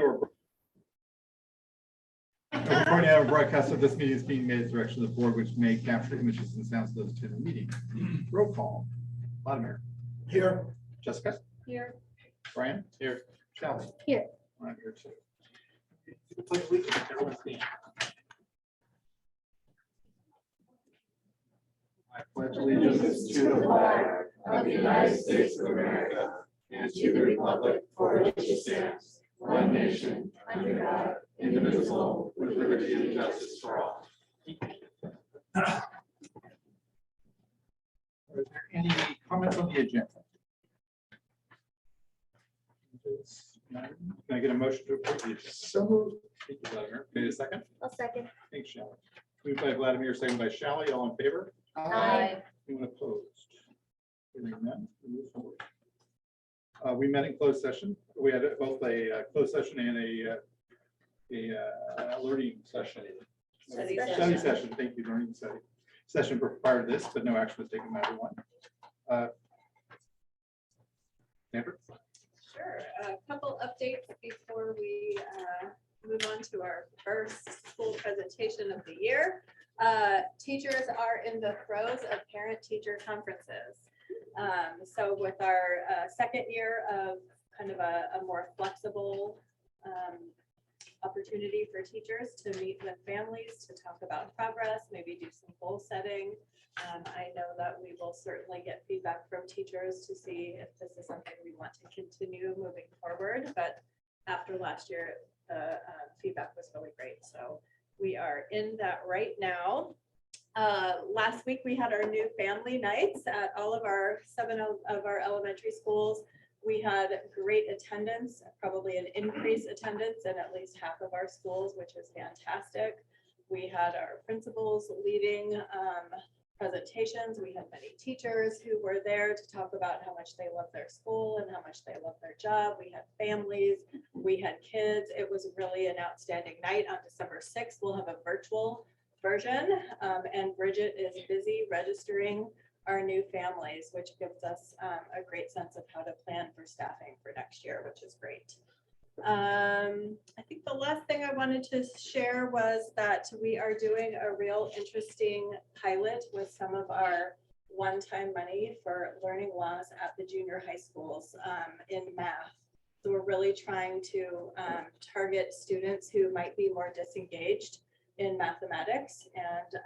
or broadcast of this meeting is being made at the direction of the board, which may capture images and sounds of those attending the meeting. Roll call. Vladimir. Here. Jessica. Here. Brian. Here. Shelly. Here. I'm here too. I pledge allegiance to the flag of the United States of America and to the republic for which it stands, one nation, under God, indivisible, with liberty and justice for all. Are there any comments on the agenda? Can I get a motion to approve the agenda? So moved. Thank you, Vladimir. Can I get a second? I'll second. Thanks, Shelley. Moved by Vladimir, second by Shelley. All in favor? Aye. Anyone opposed? Hearing none, we move forward. We met in closed session. We had both a closed session and a learning session. Study Study session. Thank you, learning study session prior to this, but no action was taken by everyone. Amber? Sure. A couple updates before we move on to our first school presentation of the year. Teachers are in the throes of parent-teacher conferences. So with our second year of kind of a more flexible opportunity for teachers to meet with families, to talk about progress, maybe do some goal setting. I know that we will certainly get feedback from teachers to see if this is something we want to continue moving forward. But after last year, the feedback was really great. So we are in that right now. Last week, we had our new family nights at all of our 7 of our elementary schools. We had great attendance, probably an increased attendance in at least half of our schools, which is fantastic. We had our principals leading presentations. We had many teachers who were there to talk about how much they love their school and how much they love their job. We had families, we had kids. It was really an outstanding night. On December 6th, we'll have a virtual version, and Bridget is busy registering our new families, which gives us a great sense of how to plan for staffing for next year, which is great. I think the last thing I wanted to share was that we are doing a real interesting pilot with some of our one-time money for learning loss at the junior high schools in math. So we're really trying to target students who might be more disengaged in mathematics and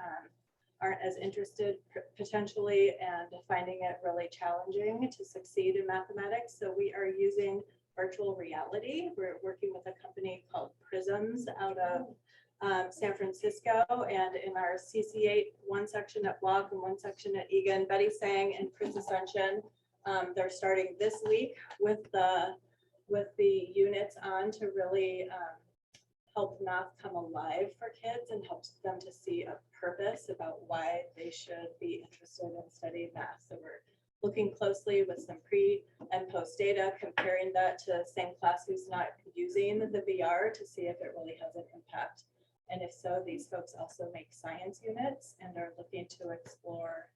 aren't as interested potentially and finding it really challenging to succeed in mathematics. So we are using virtual reality. We're working with a company called Prisms out of San Francisco, and in our CC8, one section at Block and one section at Egan, Betty Sang and Chris Ascension, they're starting this week with the units on to really help math come alive for kids and help them to see a purpose about why they should be interested in studying math. So we're looking closely with some pre and post data, comparing that to the same class who's not using the VR to see if it really has an impact. And if so, these folks also make science units and are looking to explore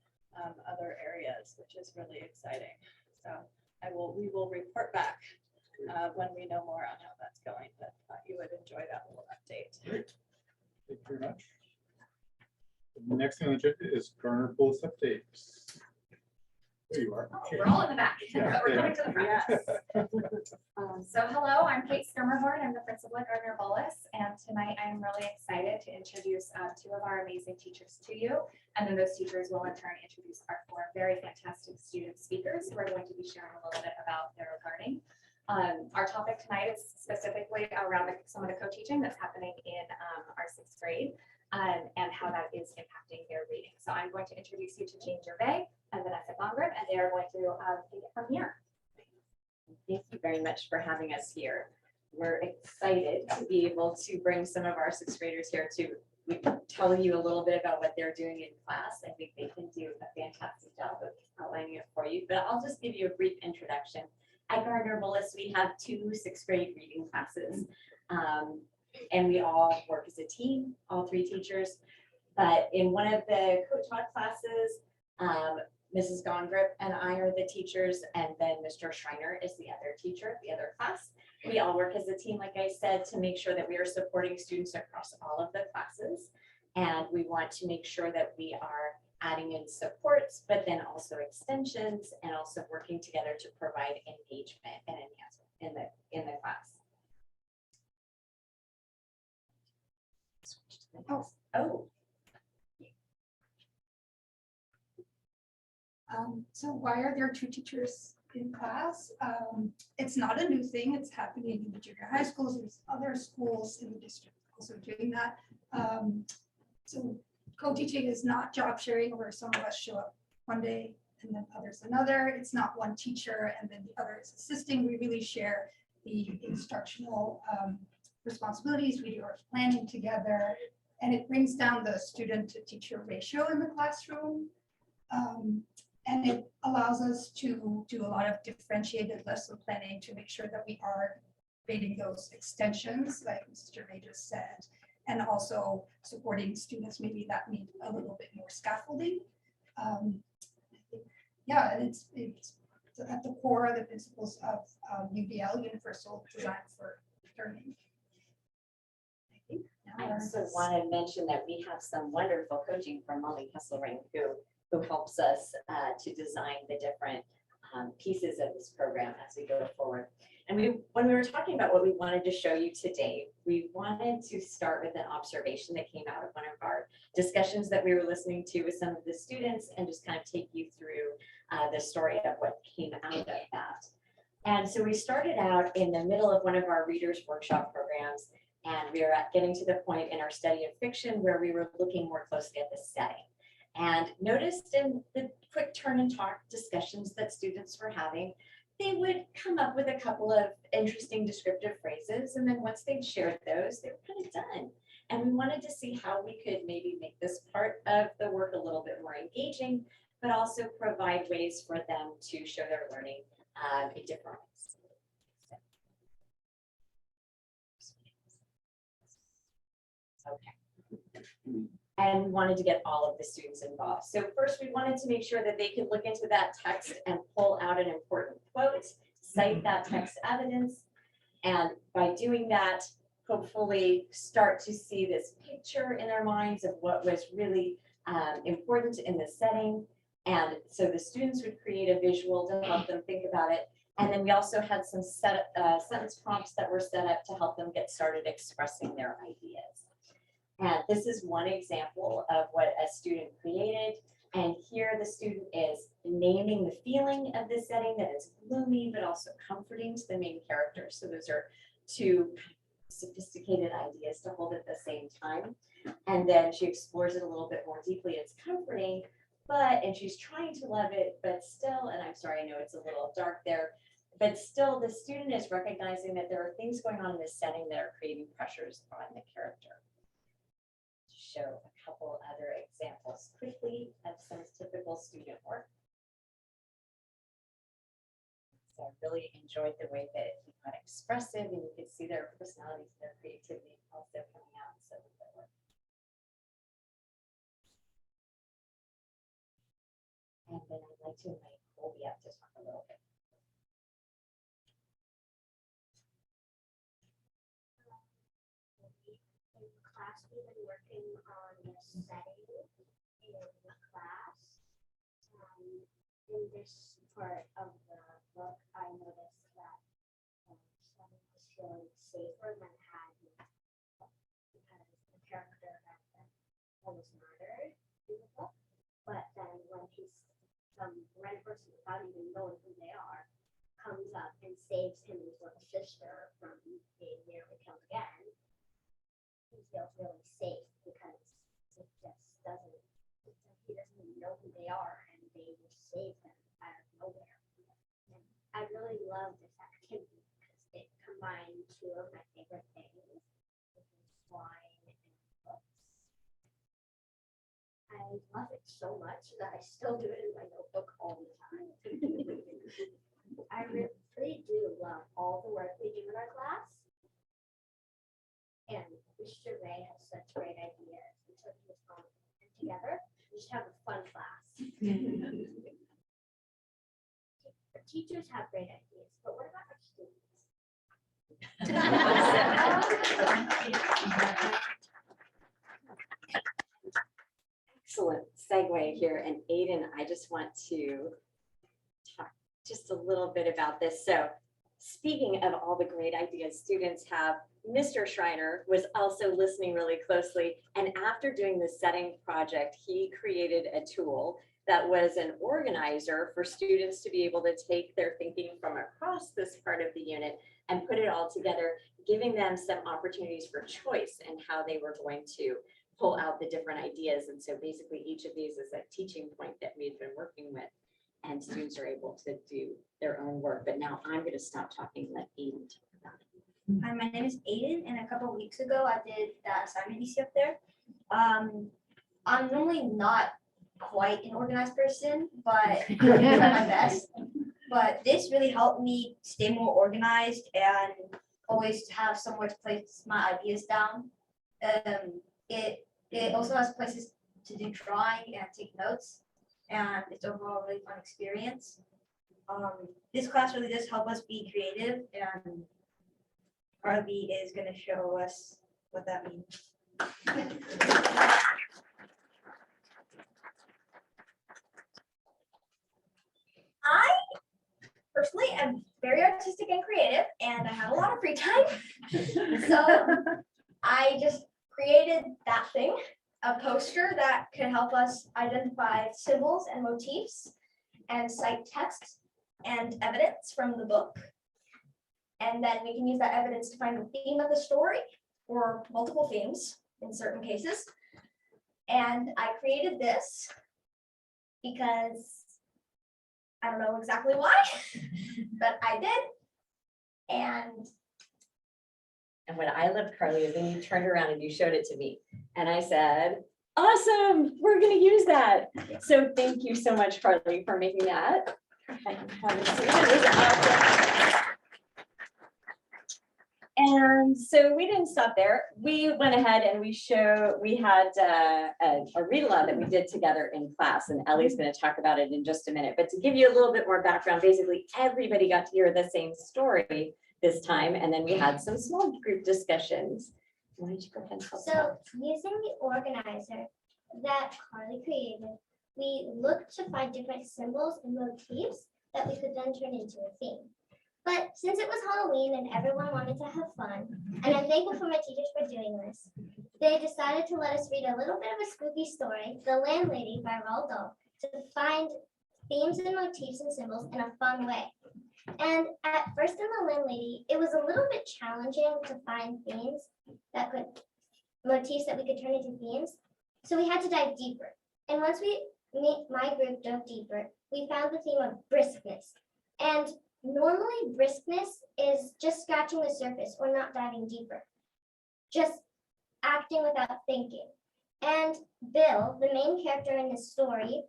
other areas, which is really exciting. So we will report back when we know more on how that's going, but thought you would enjoy that little update. Great. Thank you very much. The next thing on the agenda is Garner Bullis updates. There you are. Oh, we're all in the back. Yeah, We're coming yeah. to the front. Yes. So hello, I'm Kate Skummerhorn. I'm the principal at Gardner Bullis, and tonight I'm really excited to introduce 2 of our amazing teachers to you. And then those teachers will in turn introduce our 4 very fantastic student speakers who are going to be sharing a little bit about their learning. Our topic tonight is specifically around some of the co-teaching that's happening in our 6th grade and how that is impacting their reading. So I'm going to introduce you to Jane Gervais and Vanessa Bongrim, and they are going to take it from here. Thank you very much for having us here. We're excited to be able to bring some of our 6th graders here to tell you a little bit about what they're doing in class. I think they can do a fantastic job of outlining it for you, but I'll just give you a brief introduction. At Gardner Bullis, we have 2 6th grade reading classes, and we all work as a team, all 3 teachers. But in one of the co-taught classes, Mrs. Gondrip and I are the teachers, and then Mr. Schreiner is the other teacher, the other class. We all work as a team, like I said, to make sure that we are supporting students across all of the classes. And we want to make sure that we are adding in supports, but then also extensions, and also working together to provide engagement and enhancement in the class. Oh, So why are there two teachers in class? It's not a new thing. It's happening in the junior high schools. There's other schools in the district also doing that. So co-teaching is not job sharing where some of us show up one day and then others another. It's not one teacher and then the other is assisting. We really share the instructional responsibilities. We do our planning together, and it brings down the student to teacher ratio in the classroom. And it allows us to do a lot of differentiated lesson planning to make sure that we are creating those extensions, like Mr. May just said, and also supporting students maybe that need a little bit more scaffolding. Yeah, and it's at the core of the principles of UBL, Universal Design for Learning. I also want to mention that we have some wonderful coaching from Molly Kesselring, who helps us to design the different pieces of this program as we go forward. And when we were talking about what we wanted to show you today, we wanted to start with an observation that came out of one of our discussions that we were listening to with some of the students, and just kind of take you through the story of what came out of that. And so we started out in the middle of one of our readers workshop programs, and we were getting to the point in our study of fiction where we were looking more closely at the setting. And noticed in the quick turn and talk discussions that students were having, they would come up with a couple of interesting descriptive phrases. And then once they'd shared those, they were kind of done. And we wanted to see how we could maybe make this part of the work a little bit more engaging, but also provide ways for them to show their learning in different ways. Okay. And we wanted to get all of the students involved. So first, we wanted to make sure that they could look into that text and pull out an important quote, cite that text evidence, and by doing that, hopefully start to see this picture in their minds of what was really important in the setting. And so the students would create a visual to help them think about it. And then we also had some sentence prompts that were set up to help them get started expressing their ideas. And this is one example of what a student created. And here the student is naming the feeling of the setting, that it's gloomy, but also comforting to the main character. So those are two sophisticated ideas to hold at the same time. And then she explores it a little bit more deeply. It's comforting, and she's trying to love it, but still, and I'm sorry, I know it's a little dark there, but still the student is recognizing that there are things going on in this setting that are creating pressures on the character. Show a couple other examples quickly of some typical student work. So I really enjoyed the way that he got expressive, and you could see their personalities, their creativity also coming out in some of their work. And then I'd like to invite Colby up to talk a little bit. Class, we've been working on the setting in the class. In this part of the book, I noticed that setting was feeling safer than had because the character that was murdered in the book. But then when some random person without even knowing who they are comes up and saves him and his little sister from being nearly killed again, he feels really safe because it just doesn't, he doesn't even know who they are and they just save him out of nowhere. And I really love this activity because it combined two of my favorite things, which is wine and books. I love it so much that I still do it in my notebook all the time. I really do love all the work we do in our class. And Mr. Ray has such great ideas. We took this on together. We just have a fun class. teachers have great ideas, but what about our students? Excellent segue here. And Aiden, I just want to talk just a little bit about this. So speaking of all the great ideas students have, Mr. Schreiner was also listening really closely. And after doing the setting project, he created a tool that was an organizer for students to be able to take their thinking from across this part of the unit and put it all together, giving them some opportunities for choice and how they were going to pull out the different ideas. And so basically each of these is a teaching point that we've been working with, and students are able to do their own work. But now I'm going to stop talking and let Aiden talk about it. Hi, my name is Aiden, and a couple of weeks ago I did the assignment you see up there. I'm normally not quite an organized person, but I try my best. But this really helped me stay more organized and always have somewhere to place my ideas down. It also has places to do drawing and take notes, and it's overall a really fun experience. This class really does help us be creative, and Harvey is going to show us what that means. I personally am very artistic and creative, and I have a lot of free time. So I just created that thing, a poster that can help us identify symbols and motifs and cite text and evidence from the book. And then we can use that evidence to find the theme of the story, or multiple themes in certain cases. And I created this because I don't know exactly why, but I did. And what I loved, Carly, is then you turned around and you showed it to me. And I said, awesome, we're going to use that. So thank you so much, Carly, for making that. I haven't seen it. It was awesome. And so we didn't stop there. We went ahead and we had a read aloud that we did together in class, and Ellie's going to talk about it in just a minute. But to give you a little bit more background, basically everybody got to hear the same story this time, and then we had some small group discussions. Why don't you go ahead and tell us So about using the organizer that Carly created, we looked to find different symbols and motifs that we could then turn into a theme. But since it was Halloween and everyone wanted to have fun, and I'm thankful for my teachers for doing this, they decided to let us read a little bit of a spooky story, The Landlady by Roald Dahl, to find themes and motifs and symbols in a fun way. And at first in The Landlady, it was a little bit challenging to find themes that could, motifs that we could turn into themes. So we had to dive deeper. And once my group dove deeper, we found the theme of briskness. And normally briskness is just scratching the surface or not diving deeper, just acting without thinking. And Bill, the main character in this story,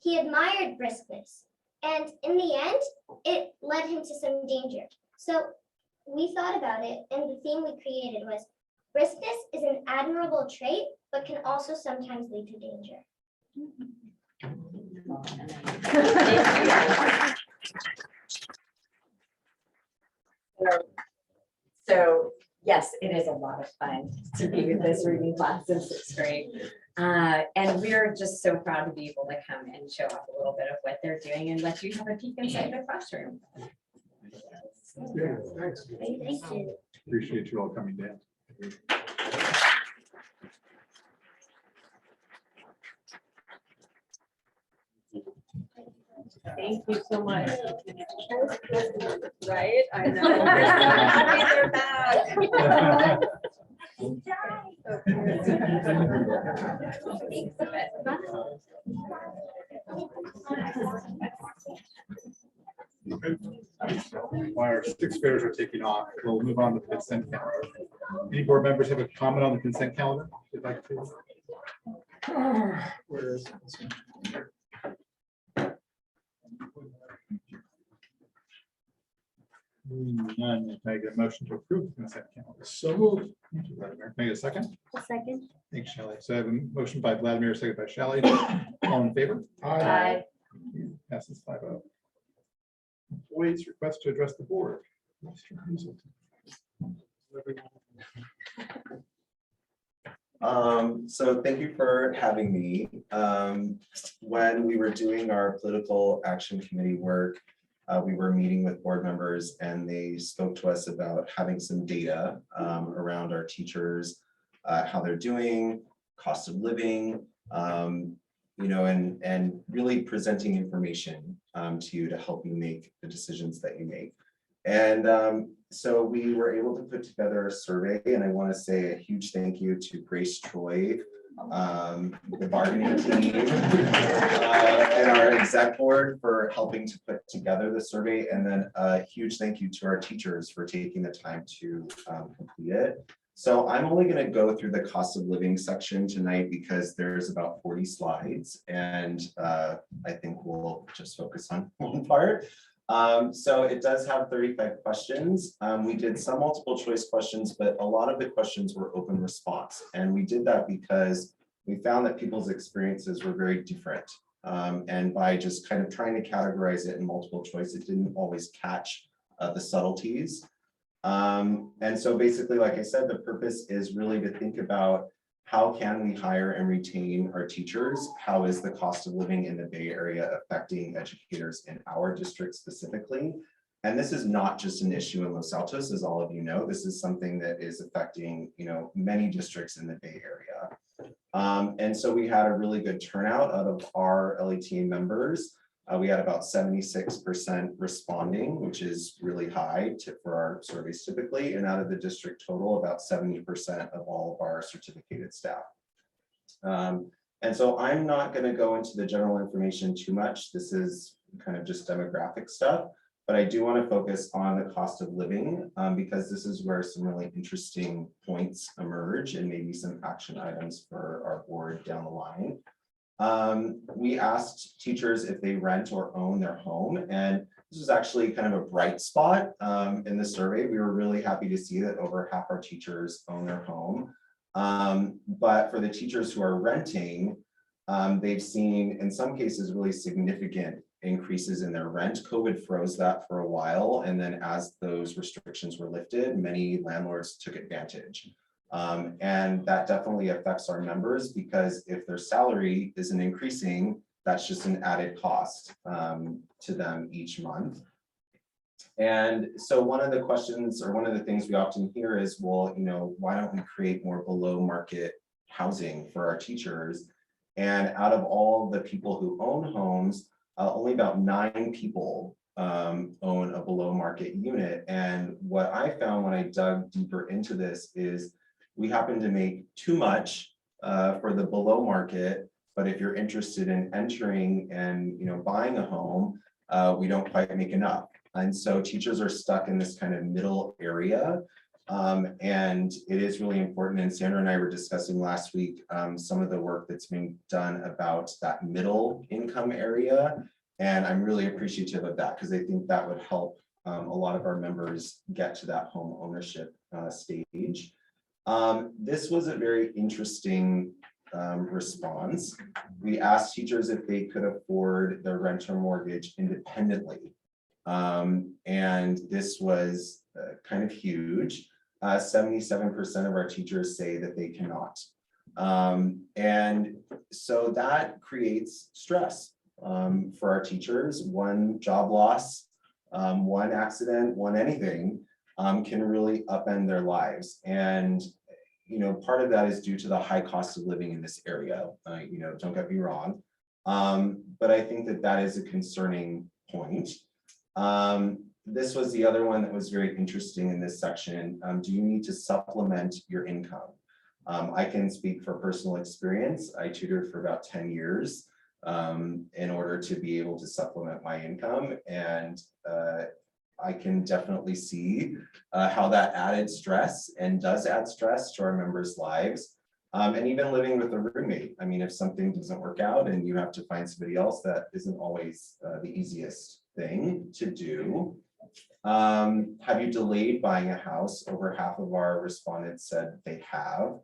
he admired briskness. And in the end, it led him to some danger. So we thought about it, and the theme we created was briskness is an admirable trait, but can also sometimes lead to danger. So yes, it is a lot of fun to be with this reading class in sixth grade. And we're just so proud to be able to come and show off a little bit of what they're doing and let you have a peek inside their classroom. Yeah, thanks. Thank you. Appreciate you all coming down. Thank you so much. Right? I know. They're back. While our sixth graders are taking off, we'll move on to the consent calendar. Any board members have a comment on the consent calendar they'd like to? Where is it? None. Can I get a motion to approve the consent calendar? So moved. Thank you, Vladimir. Can I get a second? A second. Thanks, Shelley. So I have a motion by Vladimir, second by Shelley. All in favor? Aye. Passes 5-0. Wade's request to address the board. Mr. Hazelton. So thank you for having me. When we were doing our political action committee work, we were meeting with board members and they spoke to us about having some data around our teachers, how they're doing, cost of living, you know, and really presenting information to you to help you make the decisions that you make. And so we were able to put together a survey, and I want to say a huge thank you to Grace Troy, the bargaining team, and our exec board for helping to put together the survey. And then a huge thank you to our teachers for taking the time to complete it. So I'm only going to go through the cost of living section tonight because there's about 40 slides, and I think we'll just focus on one part. So it does have 35 questions. We did some multiple choice questions, but a lot of the questions were open response. And we did that because we found that people's experiences were very different. And by just kind of trying to categorize it in multiple choice, it didn't always catch the subtleties. And so basically, like I said, the purpose is really to think about how can we hire and retain our teachers? How is the cost of living in the Bay Area affecting educators in our district specifically? And this is not just an issue in Los Altos, as all of you know. This is something that is affecting, you know, many districts in the Bay Area. And so we had a really good turnout out of our LATA members. We had about 76% responding, which is really high for our surveys typically, and out of the district total, about 70% of all of our certificated staff. And so I'm not going to go into the general information too much. This is kind of just demographic stuff, but I do want to focus on the cost of living because this is where some really interesting points emerge and maybe some action items for our board down the line. We asked teachers if they rent or own their home, and this was actually kind of a bright spot in the survey. We were really happy to see that over half our teachers own their home. But for the teachers who are renting, they've seen in some cases really significant increases in their rent. COVID froze that for a while, and then as those restrictions were lifted, many landlords took advantage. And that definitely affects our members because if their salary isn't increasing, that's just an added cost to them each month. And so one of the questions or one of the things we often hear is, well, you know, why don't we create more below market housing for our teachers? And out of all the people who own homes, only about 9 people own a below market unit. And what I found when I dug deeper into this is we happen to make too much for the below market, but if you're interested in entering and, you know, buying a home, we don't quite make enough. And so teachers are stuck in this kind of middle area. And it is really important. And Sandra and I were discussing last week some of the work that's being done about that middle income area. And I'm really appreciative of that because I think that would help a lot of our members get to that home ownership stage. This was a very interesting response. We asked teachers if they could afford their rent or mortgage independently. And this was kind of huge. 77% of our teachers say that they cannot. And so that creates stress for our teachers. One job loss, one accident, one anything can really upend their lives. And, you know, part of that is due to the high cost of living in this area. You know, don't get me wrong. But I think that that is a concerning point. This was the other one that was very interesting in this section. Do you need to supplement your income? I can speak for personal experience. I tutored for about 10 years in order to be able to supplement my income. And I can definitely see how that added stress and does add stress to our members' lives. And even living with a roommate. I mean, if something doesn't work out and you have to find somebody else, that isn't always the easiest thing to do. Have you delayed buying a house? Over half of our respondents said they have.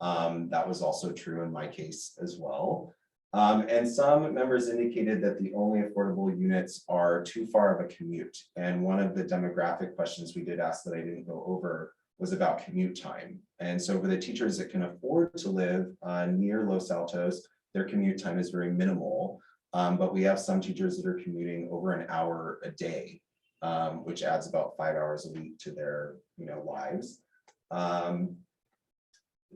That was also true in my case as well. And some members indicated that the only affordable units are too far of a commute. And one of the demographic questions we did ask that I didn't go over was about commute time. And so for the teachers that can afford to live near Los Altos, their commute time is very minimal. But we have some teachers that are commuting over an hour a day, which adds about 5 hours a week to their lives.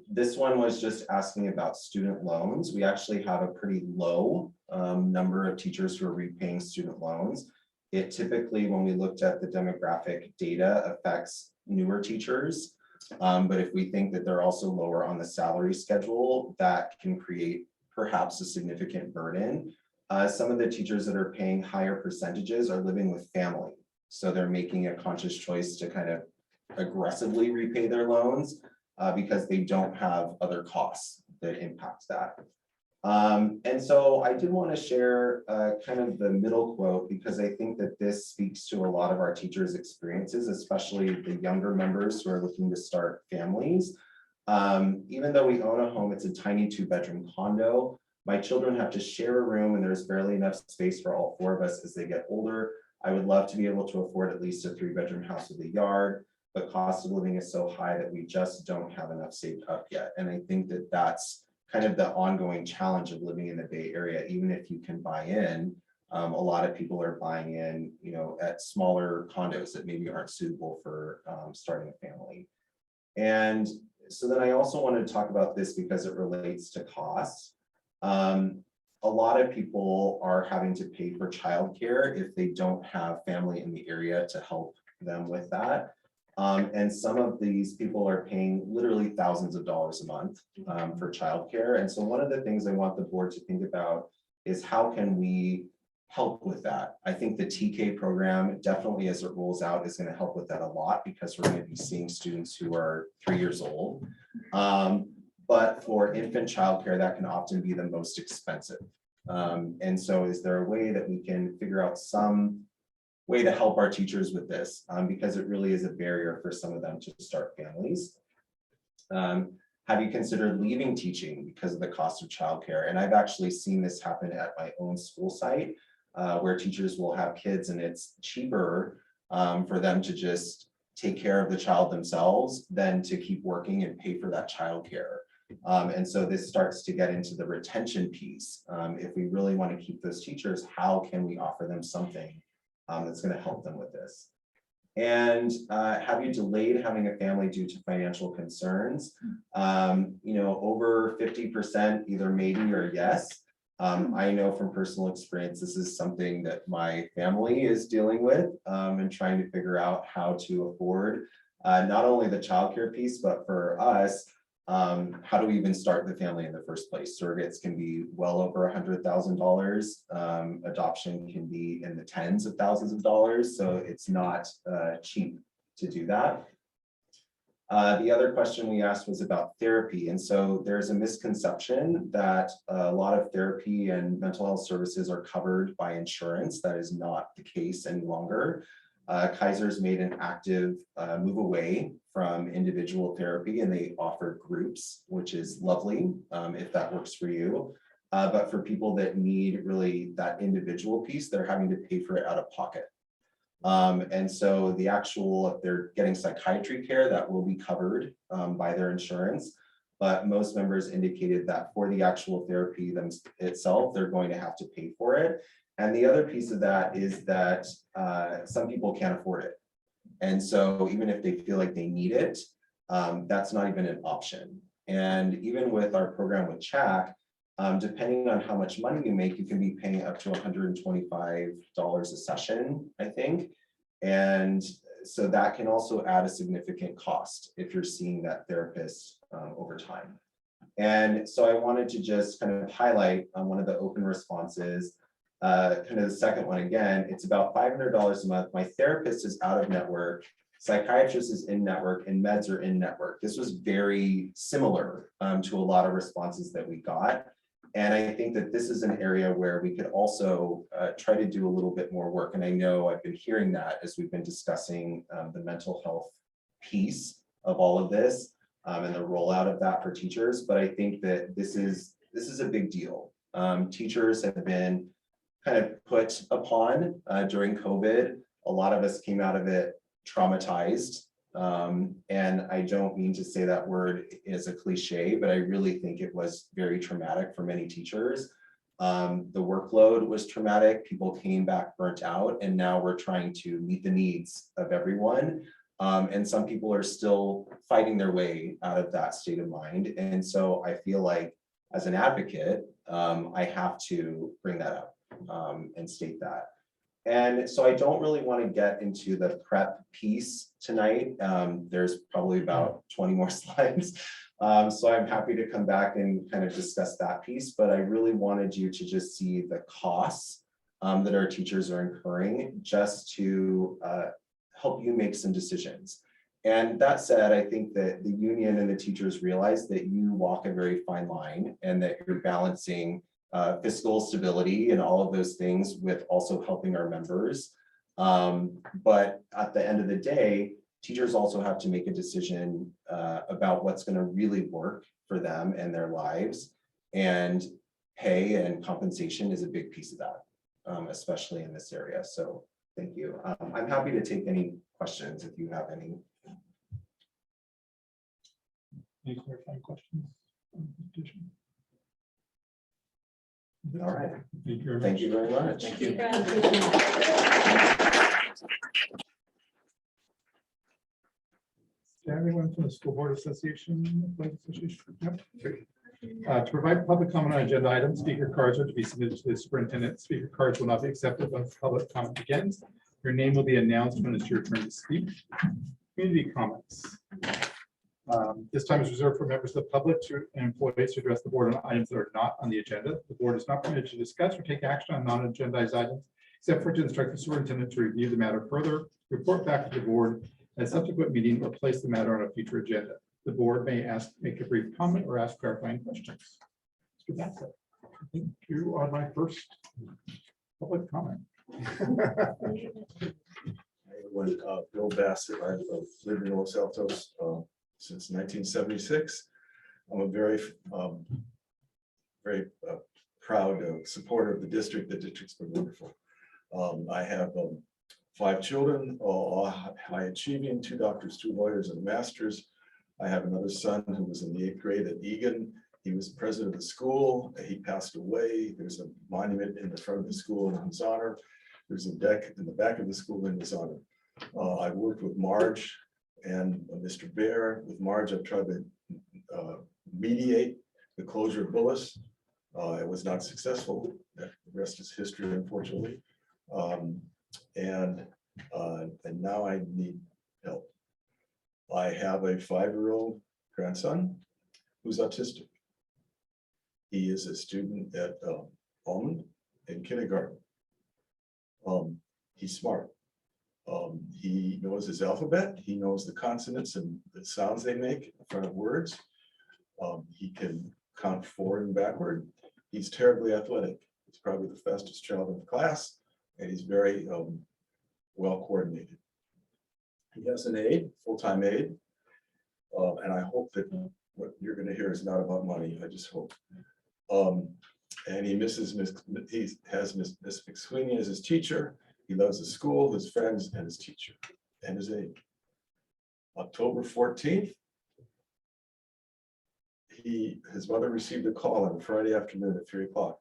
This one was just asking about student loans. We actually have a pretty low number of teachers who are repaying student loans. It typically, when we looked at the demographic data, affects newer teachers. But if we think that they're also lower on the salary schedule, that can create perhaps a significant burden. Some of the teachers that are paying higher percentages are living with family. So they're making a conscious choice to kind of aggressively repay their loans because they don't have other costs that impact that. And so I did want to share kind of the middle quote, because I think that this speaks to a lot of our teachers' experiences, especially the younger members who are looking to start families. Even though we own a home, it's a tiny 2-bedroom condo. My children have to share a room and there's barely enough space for all 4 of us as they get older. I would love to be able to afford at least a 3-bedroom house with a yard, but cost of living is so high that we just don't have enough saved up yet. And I think that that's kind of the ongoing challenge of living in the Bay Area. Even if you can buy in, a lot of people are buying in, at smaller condos that maybe aren't suitable for starting a family. And so then I also wanted to talk about this because it relates to costs. A lot of people are having to pay for childcare if they don't have family in the area to help them with that. And some of these people are paying literally thousands of dollars a month for childcare. And so one of the things I want the board to think about is how can we help with that? I think the TK program definitely, as it rolls out, is going to help with that a lot, because we're going to be seeing students who are 3 years old. But for infant childcare, that can often be the most expensive. And so is there a way that we can figure out some way to help our teachers with this, because it really is a barrier for some of them to start families? Have you considered leaving teaching because of the cost of childcare? And I've actually seen this happen at my own school site, where teachers will have kids and it's cheaper for them to just take care of the child themselves than to keep working and pay for that childcare. And so this starts to get into the retention piece. If we really want to keep those teachers, how can we offer them something that's going to help them with this? And have you delayed having a family due to financial concerns? Over 50%, either maybe or yes. I know from personal experience, this is something that my family is dealing with and trying to figure out how to afford not only the childcare piece, but for us, how do we even start the family in the first place? Surrogates can be well over $100,000. Adoption can be in the tens of thousands of dollars. So it's not cheap to do that. The other question we asked was about therapy. And so there's a misconception that a lot of therapy and mental health services are covered by insurance. That is not the case any longer. Kaiser's made an active move away from individual therapy, and they offer groups, which is lovely if that works for you. But for people that need really that individual piece, they're having to pay for it out of pocket. And so the actual, if they're getting psychiatry care, that will be covered by their insurance. But most members indicated that for the actual therapy itself, they're going to have to pay for it. And the other piece of that is that some people can't afford it. And so even if they feel like they need it, that's not even an option. And even with our program with CHAC, depending on how much money you make, you can be paying up to $125 a session, I think. And so that can also add a significant cost if you're seeing that therapist over time. And so I wanted to just kind of highlight one of the open responses. Kind of the second one again, it's about $500 a month. My therapist is out of network, psychiatrist is in network, and meds are in network. This was very similar to a lot of responses that we got. And I think that this is an area where we could also try to do a little bit more work. And I know I've been hearing that as we've been discussing the mental health piece of all of this and the rollout of that for teachers. But I think that this is a big deal. Teachers have been kind of put upon during COVID. A lot of us came out of it traumatized. And I don't mean to say that word is a cliche, but I really think it was very traumatic for many teachers. The workload was traumatic. People came back burnt out, and now we're trying to meet the needs of everyone. And some people are still fighting their way out of that state of mind. And so I feel like as an advocate, I have to bring that up and state that. And so I don't really want to get into the prep piece tonight. There's probably about 20 more slides. So I'm happy to come back and kind of discuss that piece, but I really wanted you to just see the costs that our teachers are incurring just to help you make some decisions. And that said, I think that the union and the teachers realize that you walk a very fine line and that you're balancing fiscal stability and all of those things with also helping our members. But at the end of the day, teachers also have to make a decision about what's going to really work for them and their lives. And pay and compensation is a big piece of that, especially in this area. So thank you. I'm happy to take any questions if you have any. Any clarifying questions on the petition? All right. Thank you very much. Thank you very much. Thank you. Everyone from the School Board Association? Yep. To provide public comment on agenda items, speaker cards are to be submitted to the superintendent. Speaker cards will not be accepted once public comment begins. Your name will be announced when it's your turn to speak. Community comments. This time is reserved for members of the public and employees to address the board on items that are not on the agenda. The board is not permitted to discuss or take action on non-agendized items, except for to instruct the superintendent to review the matter further, report back to the board at a subsequent meeting, or place the matter on a future agenda. The board may make a brief comment or ask clarifying questions. So that's it. I think you are my first public comment. Everyone, Bill Bassett, I've lived in Los Altos since 1976. I'm a very proud supporter of the district. The district's been wonderful. I have 5 children, all high achieving, 2 doctors, 2 lawyers, and a master's. I have another son who was in the 8th grade at Egan. He was president of the school. He passed away. There's a monument in the front of the school in his honor. There's a deck in the back of the school in his honor. I've worked with Marge and Mr. Bear. With Marge, I've tried to mediate the closure of Bullis. It was not successful. The rest is history, unfortunately. And now I need help. I have a 5-year-old grandson who's autistic. He is a student at Almond in kindergarten. He's smart. He knows his alphabet. He knows the consonants and the sounds they make in front of words. He can count forward and backward. He's terribly athletic. He's probably the fastest child in the class, and he's very well coordinated. He has an aide, full-time aide, and I hope that what you're going to hear is not about money. I just hope. And he has Miss McSweeney as his teacher. He loves his school, his friends, and his teacher, and his aide. October 14th, his mother received a call on a Friday afternoon at 3 o'clock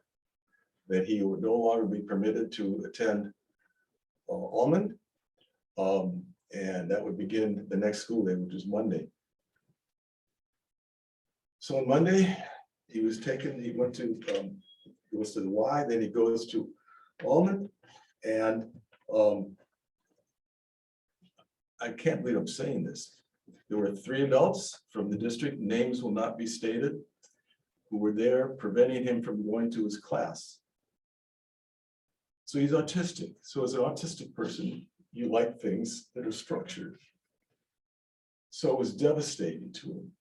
that he would no longer be permitted to attend Almond. And that would begin the next school day, which is Monday. So on Monday, he was taken, he went to, goes to the Y, then he goes to Almond. And I can't believe I'm saying this. There were 3 adults from the district, names will not be stated, who were there preventing him from going to his class. So he's autistic. So as an autistic person, you like things that are structured. So it was devastating to him.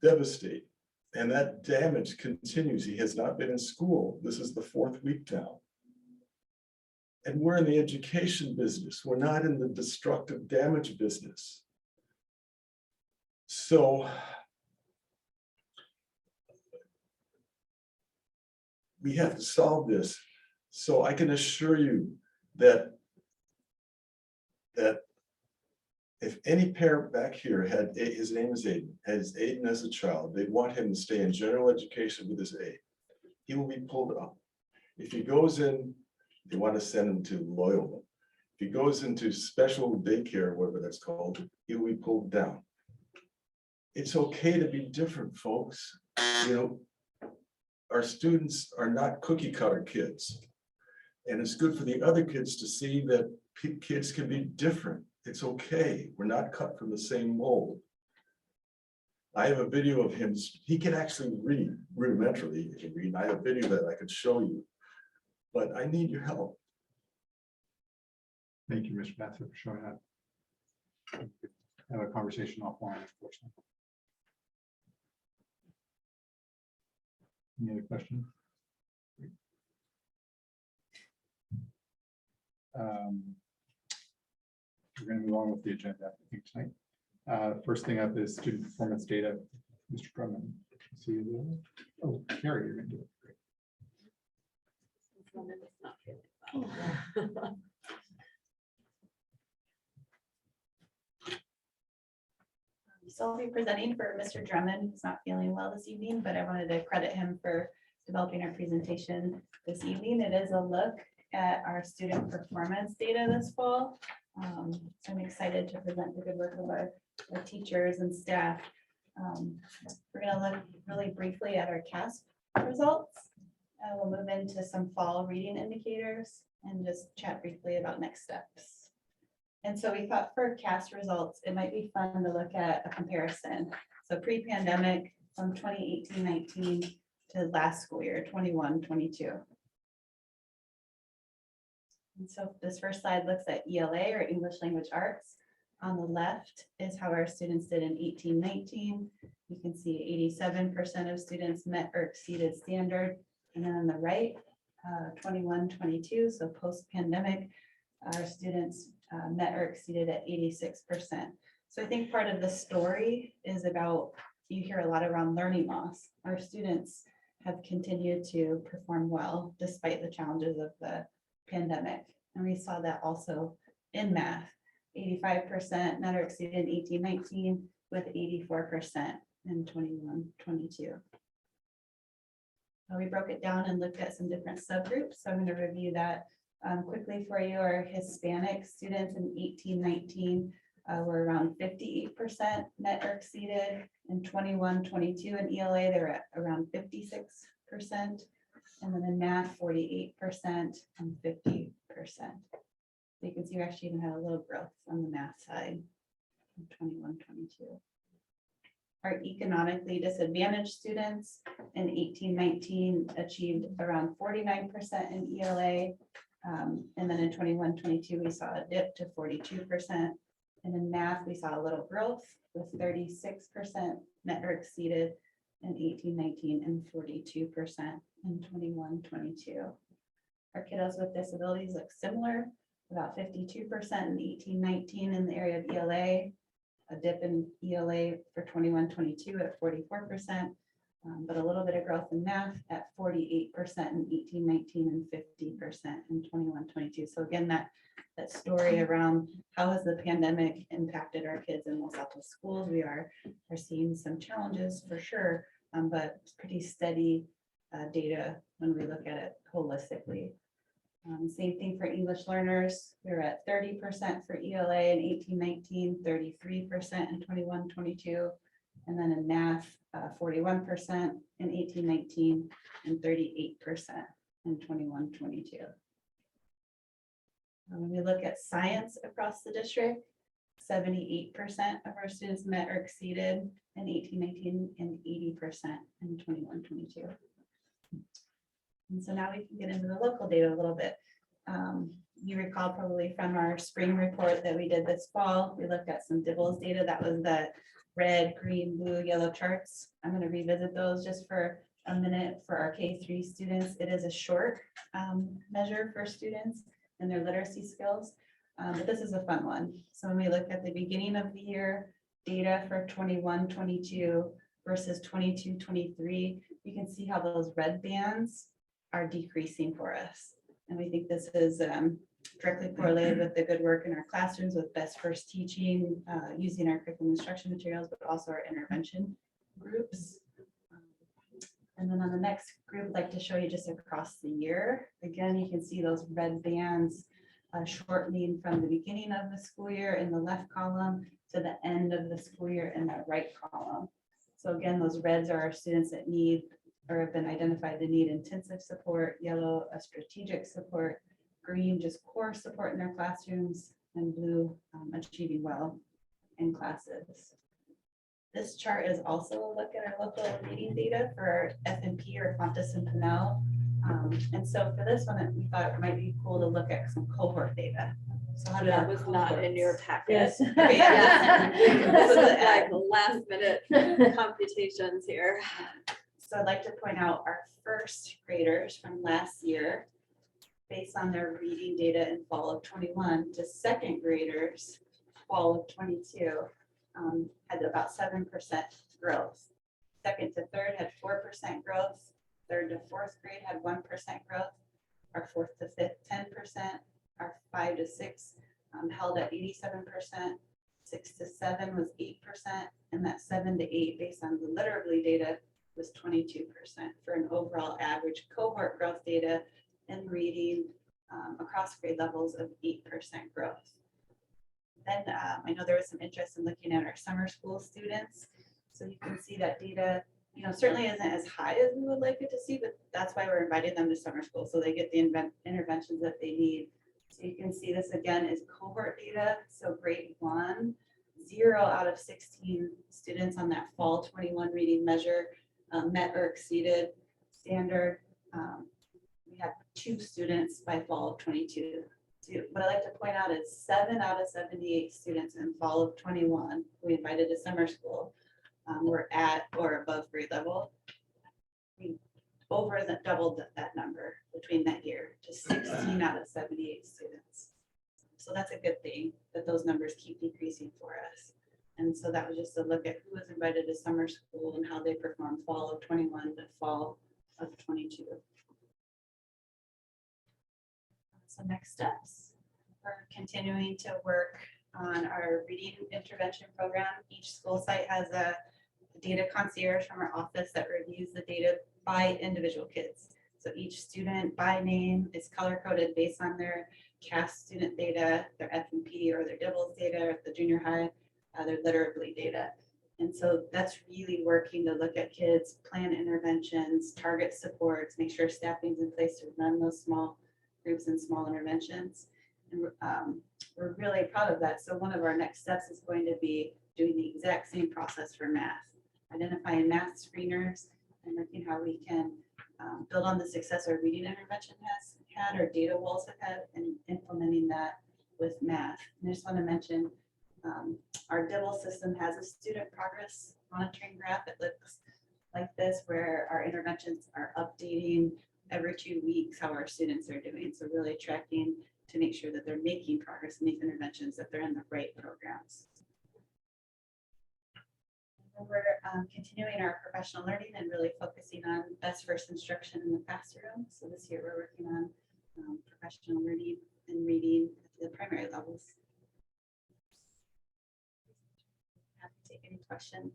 Devastating. And that damage continues. He has not been in school. This is the 4th week now. And we're in the education business. We're not in the destructive damage business. So we have to solve this. So I can assure you that if any parent back here had, his name is Aiden, has Aiden as a child, they'd want him to stay in general education with his A. He will be pulled up. If he goes in, they want to send him to Loyola. If he goes into special daycare, whatever that's called, he will be pulled down. It's okay to be different, folks. You know, our students are not cookie cutter kids. And it's good for the other kids to see that kids can be different. It's okay. We're not cut from the same mold. I have a video of him. He can actually read rudimentarily. He can read. I have a video that I could show you, but I need your help. Thank you, Mr. Bassett, for showing that. Have a conversation offline, unfortunately. Any other questions? We're going to move on with the agenda, I think, tonight. First thing up is student performance data. Mr. Drummond. See you there. Oh, Carrie, you're going to do it. Great. This woman is not feeling well. So I'll be presenting for Mr. Drummond, who's not feeling well this evening, but I wanted to credit him for developing our presentation this evening. It is a look at our student performance data this fall. So I'm excited to present the good work of our teachers and staff. We're going to look really briefly at our CASP results. We'll move into some fall reading indicators and just chat briefly about next steps. And so we thought for CASP results, it might be fun to look at a comparison. So pre-pandemic from 2018-19 to last school year, 21-22. And so this first slide looks at ELA, or English Language Arts. On the left is how our students did in 18-19. You can see 87% of students met or exceeded standard. And then on the right, 21-22, so post-pandemic, our students met or exceeded at 86%. So I think part of the story is about, you hear a lot around learning loss. Our students have continued to perform well despite the challenges of the pandemic. And we saw that also in math, 85% met or exceeded 18-19 with 84% in 21-22. We broke it down and looked at some different subgroups. So I'm going to review that quickly for you. Our Hispanic students in 18-19 were around 58% met or exceeded. In 21-22 in ELA, they were at around 56%. And then in math, 48% and 50%. So you can see we actually even had a little growth on the math side in 21-22. Our economically disadvantaged students in 18-19 achieved around 49% in ELA. And then in 21-22, we saw a dip to 42%. And in math, we saw a little growth with 36% met or exceeded in 18-19 and 42% in 21-22. Our kiddos with disabilities look similar, about 52% in 18-19 in the area of ELA, a dip in ELA for 21-22 at 44%, but a little bit of growth in math at 48% in 18-19 and 50% in 21-22. So again, that story around how has the pandemic impacted our kids in Los Altos schools. We are seeing some challenges for sure, but it's pretty steady data when we look at it holistically. Same thing for English learners. We're at 30% for ELA in 18-19, 33% in 21-22, and then in math, 41% in 18-19 and 38% in 21-22. When we look at science across the district, 78% of our students met or exceeded in 18-19 and 80% in 21-22. And so now we can get into the local data a little bit. You recall probably from our spring report that we did this fall, we looked at some DIBELS data. That was the red, green, blue, yellow charts. I'm going to revisit those just for a minute for our K-3 students. It is a short measure for students and their literacy skills, but this is a fun one. So when we look at the beginning of the year data for 21-22 versus 22-23, you can see how those red bands are decreasing for us. And we think this is directly correlated with the good work in our classrooms with best first teaching, using our curriculum instruction materials, but also our intervention groups. And then on the next group, I'd like to show you just across the year. Again, you can see those red bands shortening from the beginning of the school year in the left column to the end of the school year in the right column. So again, those reds are our students that need or have been identified to need intensive support, yellow, a strategic support, green, just core support in their classrooms, and blue, achieving well in classes. This chart is also a look at our local reading data for FNP or Fontes and Pinnell. And so for this one, we thought it might be cool to look at some cohort data. So how did That our was not in your cohorts- packet. Yes. Okay, Yes. This is So, like last minute computations here. So I'd like to point out our first graders from last year, based on their reading data in fall of 21, to second graders, fall of 22, had about 7% growth. Second to third had 4% growth. Third to fourth grade had 1% growth. Our fourth to fifth, 10%. Our 5 to 6 held at 87%. 6 to 7 was 8%. And that 7 to 8, based on the literally data, was 22% for an overall average cohort growth data and reading across grade levels of 8% growth. Then I know there was some interest in looking at our summer school students. So you can see that data, certainly isn't as high as we would like it to see, but that's why we're inviting them to summer school. So they get the interventions that they need. So you can see this again is cohort data. So grade 1, 0 out of 16 students on that fall 21 reading measure met or exceeded standard. We had 2 students by fall of 22. So what I like to point out is 7 out of 78 students in fall of 21 we invited to summer school were at or above grade level. We doubled that number between that year to 16 out of 78 students. So that's a good thing that those numbers keep decreasing for us. And so that was just a look at who was invited to summer school and how they performed fall of 21 to fall of 22. So next steps, we're continuing to work on our reading intervention program. Each school site has a data concierge from our office that reviews the data by individual kids. So each student by name is color coded based on their CAS student data, their FNP or their DIBELS data, or the junior high, their literally data. And so that's really working to look at kids, plan interventions, target supports, make sure staffing's in place to run those small groups and small interventions. And we're really proud of that. So one of our next steps is going to be doing the exact same process for math, identifying math screeners and looking how we can build on the success our reading intervention has had, or data walls have had, and implementing that with math. And I just want to mention our DIBELS system has a student progress monitoring graph. It looks like this, where our interventions are updating every 2 weeks how our students are doing. So really tracking to make sure that they're making progress in these interventions, that they're in the right programs. And we're continuing our professional learning and really focusing on best first instruction in the classroom. So this year we're working on professional learning and reading at the primary levels. Happy to take any questions.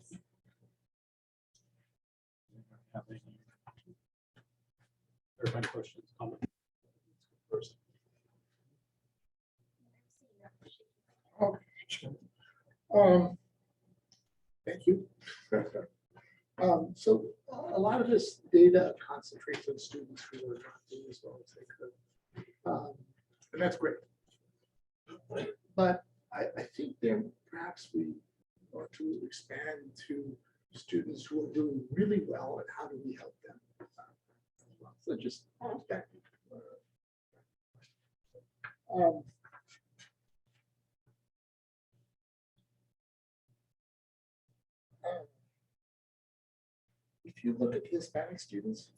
Have any- Everybody questions, comments? First. Thank you. So a lot of this data concentrates on students who are not doing as well as they could. And that's great. But I think there perhaps we ought to expand to students who are doing really well and how do we help them? So just that. If you look at Hispanic students,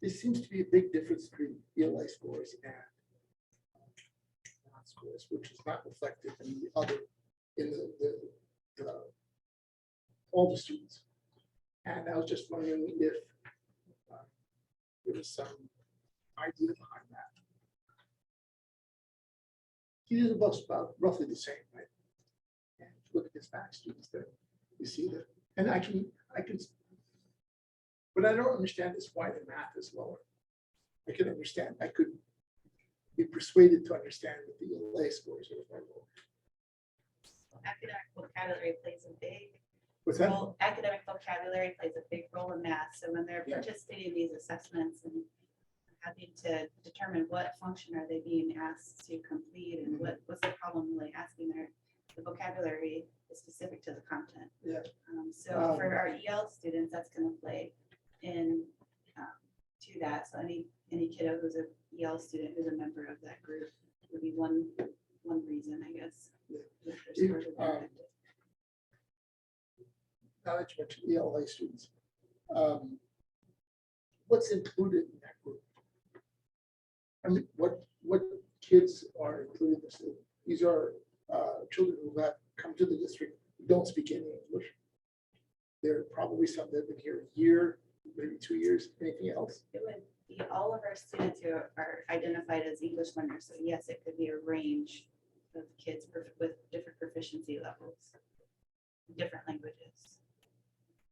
there seems to be a big difference between ELA scores and math scores, which is not reflected in the other, in the all the students. And I was just wondering if there was some idea behind that. These are both about roughly the same, right? And if you look at Hispanic students there, you see that, and actually, I could, what I don't understand is why the math is lower. I could understand, I could be persuaded to understand that the LA scores are far lower. Academic vocabulary plays a big What's that? role. Academic vocabulary plays a big role in math. So when they're Yeah. participating in these assessments and having to determine what function are they being asked to complete and what's the problem really asking there, the vocabulary is specific to the content. Yeah. So for our EL students, that's going to play in to that. So any kiddo who's a EL student who's a member of that group would be one reason, I guess. if their scores are being affected. Now that you mentioned ELA students, what's included in that group? I mean, what kids are included in this? These are children who have come to the district who don't speak any English. There are probably some that have been here a year, maybe 2 years. Anything else? It would be all of our students who are identified as English learners. So yes, it could be a range of kids with different proficiency levels, different languages.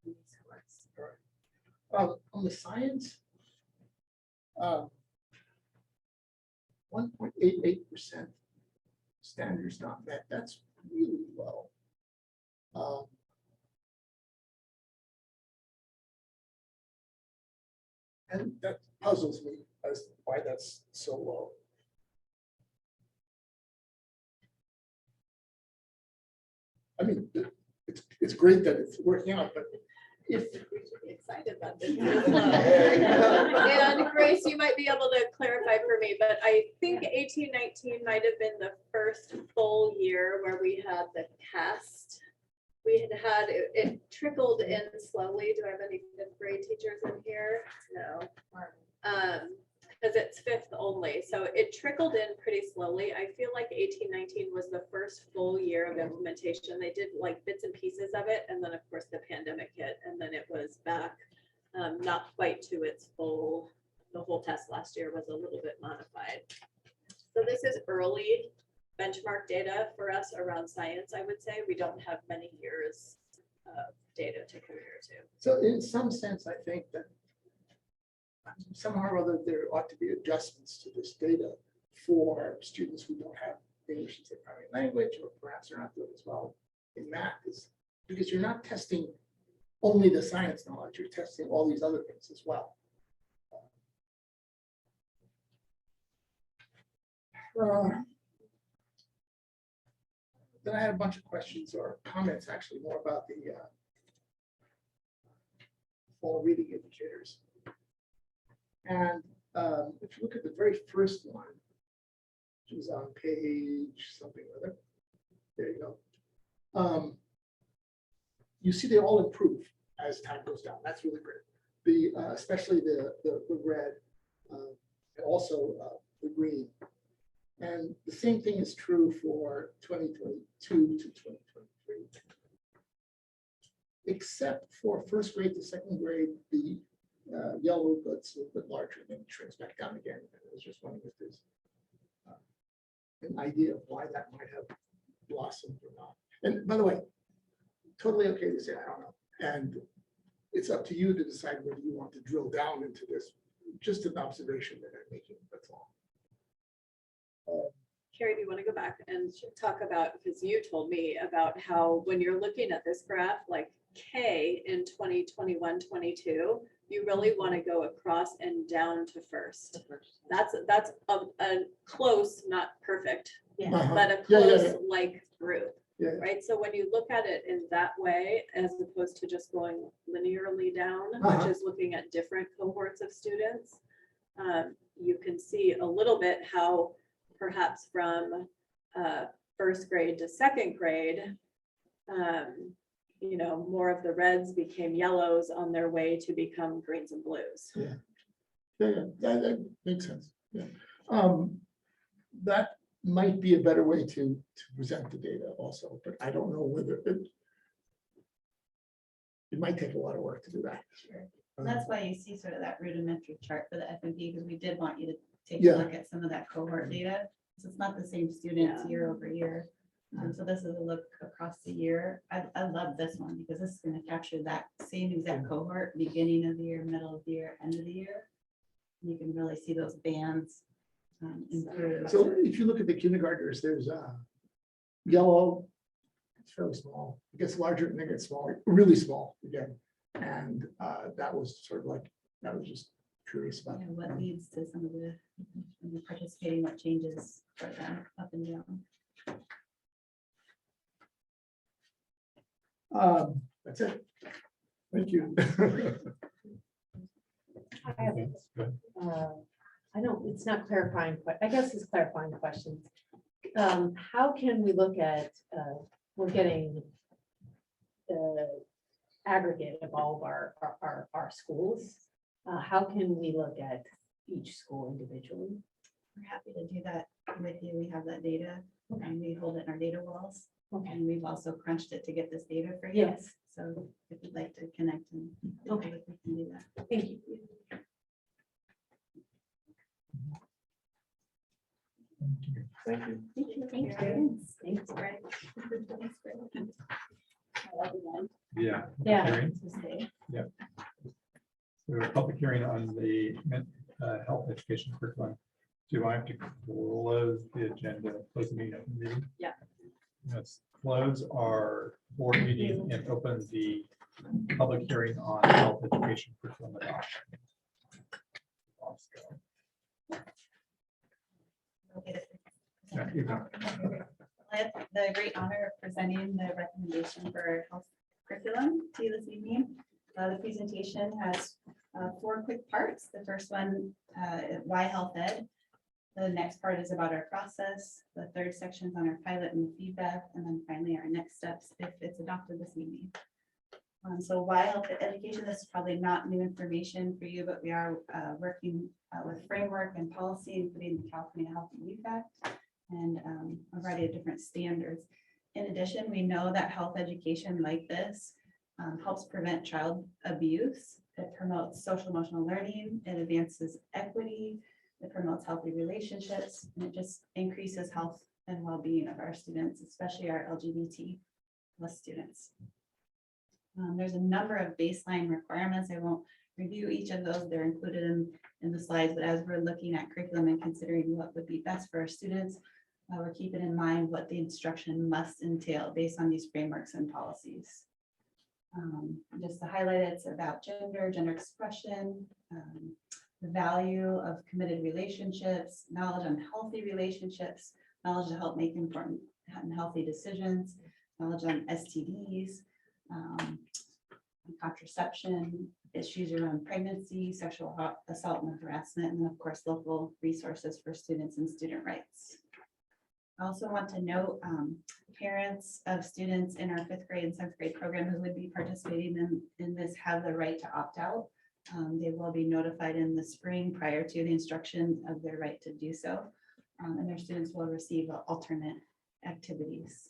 in these scores. On the science, 1.88% standards not met. That's really low. And that puzzles me as to why that's so low. I mean, it's great that it's working out, but if We should be excited about this. And Grace, you might be able to clarify for me, but I think 18-19 might have been the first full year where we had the cast. We had it trickled in slowly. Do I have any fifth grade teachers in here? No. Because it's fifth only. So it trickled in pretty slowly. I feel like 18-19 was the first full year of implementation. They did like bits and pieces of it. And then of course the pandemic hit and then it was back, not quite to its full. The whole test last year was a little bit modified. So this is early benchmark data for us around science, I would say. We don't have many years of data to compare to. so, in some sense, I think that somehow or other there ought to be adjustments to this data for students who don't have English as their primary language, or perhaps they're not doing as well in math, because you're not testing only the science knowledge, you're testing all these other things as well. Then I had a bunch of questions or comments, actually, more about the fall reading indicators. And if you look at the very first one, which is on page something or other, there you go. You see they all improve as time goes down. That's really great. The especially the red and also the green. And the same thing is true for 2022 to 2023. Except for first grade to second grade, the yellow gets a little bit larger and then shrinks back down again. And I was just wondering if there's an idea of why that might have blossomed or not. And by the way, totally okay to say I don't know. And it's up to you to decide whether you want to drill down into this. Just an observation that I'm making, that's all. Carrie, do you want to go back and talk about, because you told me about how when you're looking at this graph, like K in 2021-22, you really want to go across and down to first. That's a close, not perfect, but a close like group, right? So when you look at it in that way, as opposed to just going linearly down, which is looking at different cohorts of students, you can see a little bit how perhaps from first grade to second grade, you know, more of the reds became yellows on their way to become greens and blues. That makes sense. Yeah. That might be a better way to present the data also, but I don't know whether it might take a lot of work to do that. Sure. And that's why you see sort of that rudimentary chart for the FMP, because we did want you to take Yeah. a look at some of that cohort data. So it's not the same students year over year. So this is a look across the year. I love this one because this is going to capture that same exact cohort, beginning of the year, middle of the year, end of the year. You can really see those bands improve. So if you look at the kindergartners, there's yellow, it's fairly small. It gets larger and then gets smaller, really small again. And that was sort of like, that was just curious about. Yeah, what leads to some of the when you're participating, what changes for them up and down. That's it. Thank you. I have, I don't, it's not clarifying, but I guess it's clarifying questions. How can we look at, we're getting the aggregate of all of our schools. How can we look at each school individually? We're happy to do that with you. We have that data and we hold it in our data walls. Okay. And we've also crunched it to get this data for you. Yes, So if you'd like to connect and. Okay. We can do that. thank you. Thank you. Thank you. Thanks, Greg. Yeah. Yeah. Hearing. Stay. We have a public hearing on the health education curriculum. Do I have to close the agenda, close the meeting? Yeah. Yes, close our board meeting and open the public hearing on health education curriculum adoption. Yeah, you go. I have the great honor of presenting the recommendation for health curriculum to you this evening. The presentation has 4 quick parts. The first one, why health ed. The next part is about our process. The third section is on our pilot and the feedback. And then finally, our next steps if it's adopted this evening. So why health education? This is probably not new information for you, but we are working with framework and policy, including the California Health and Youth Act and a variety of different standards. In addition, we know that health education like this helps prevent child abuse. It promotes social emotional learning. It advances equity. It promotes healthy relationships, and it just increases health and well-being of our students, especially our LGBT plus students. There's a number of baseline requirements. I won't review each of those. They're included in the slides, but as we're looking at curriculum and considering what would be best for our students, we're keeping in mind what the instruction must entail based on these frameworks and policies. Just to highlight, it's about gender expression, the value of committed relationships, knowledge on healthy relationships, knowledge to help make important and healthy decisions, knowledge on STDs, contraception, issues around pregnancy, sexual assault and harassment, and then of course, local resources for students and student rights. I also want to note parents of students in our 5th grade and 7th grade program who would be participating in this have the right to opt out. They will be notified in the spring prior to the instruction of their right to do so. And their students will receive alternate activities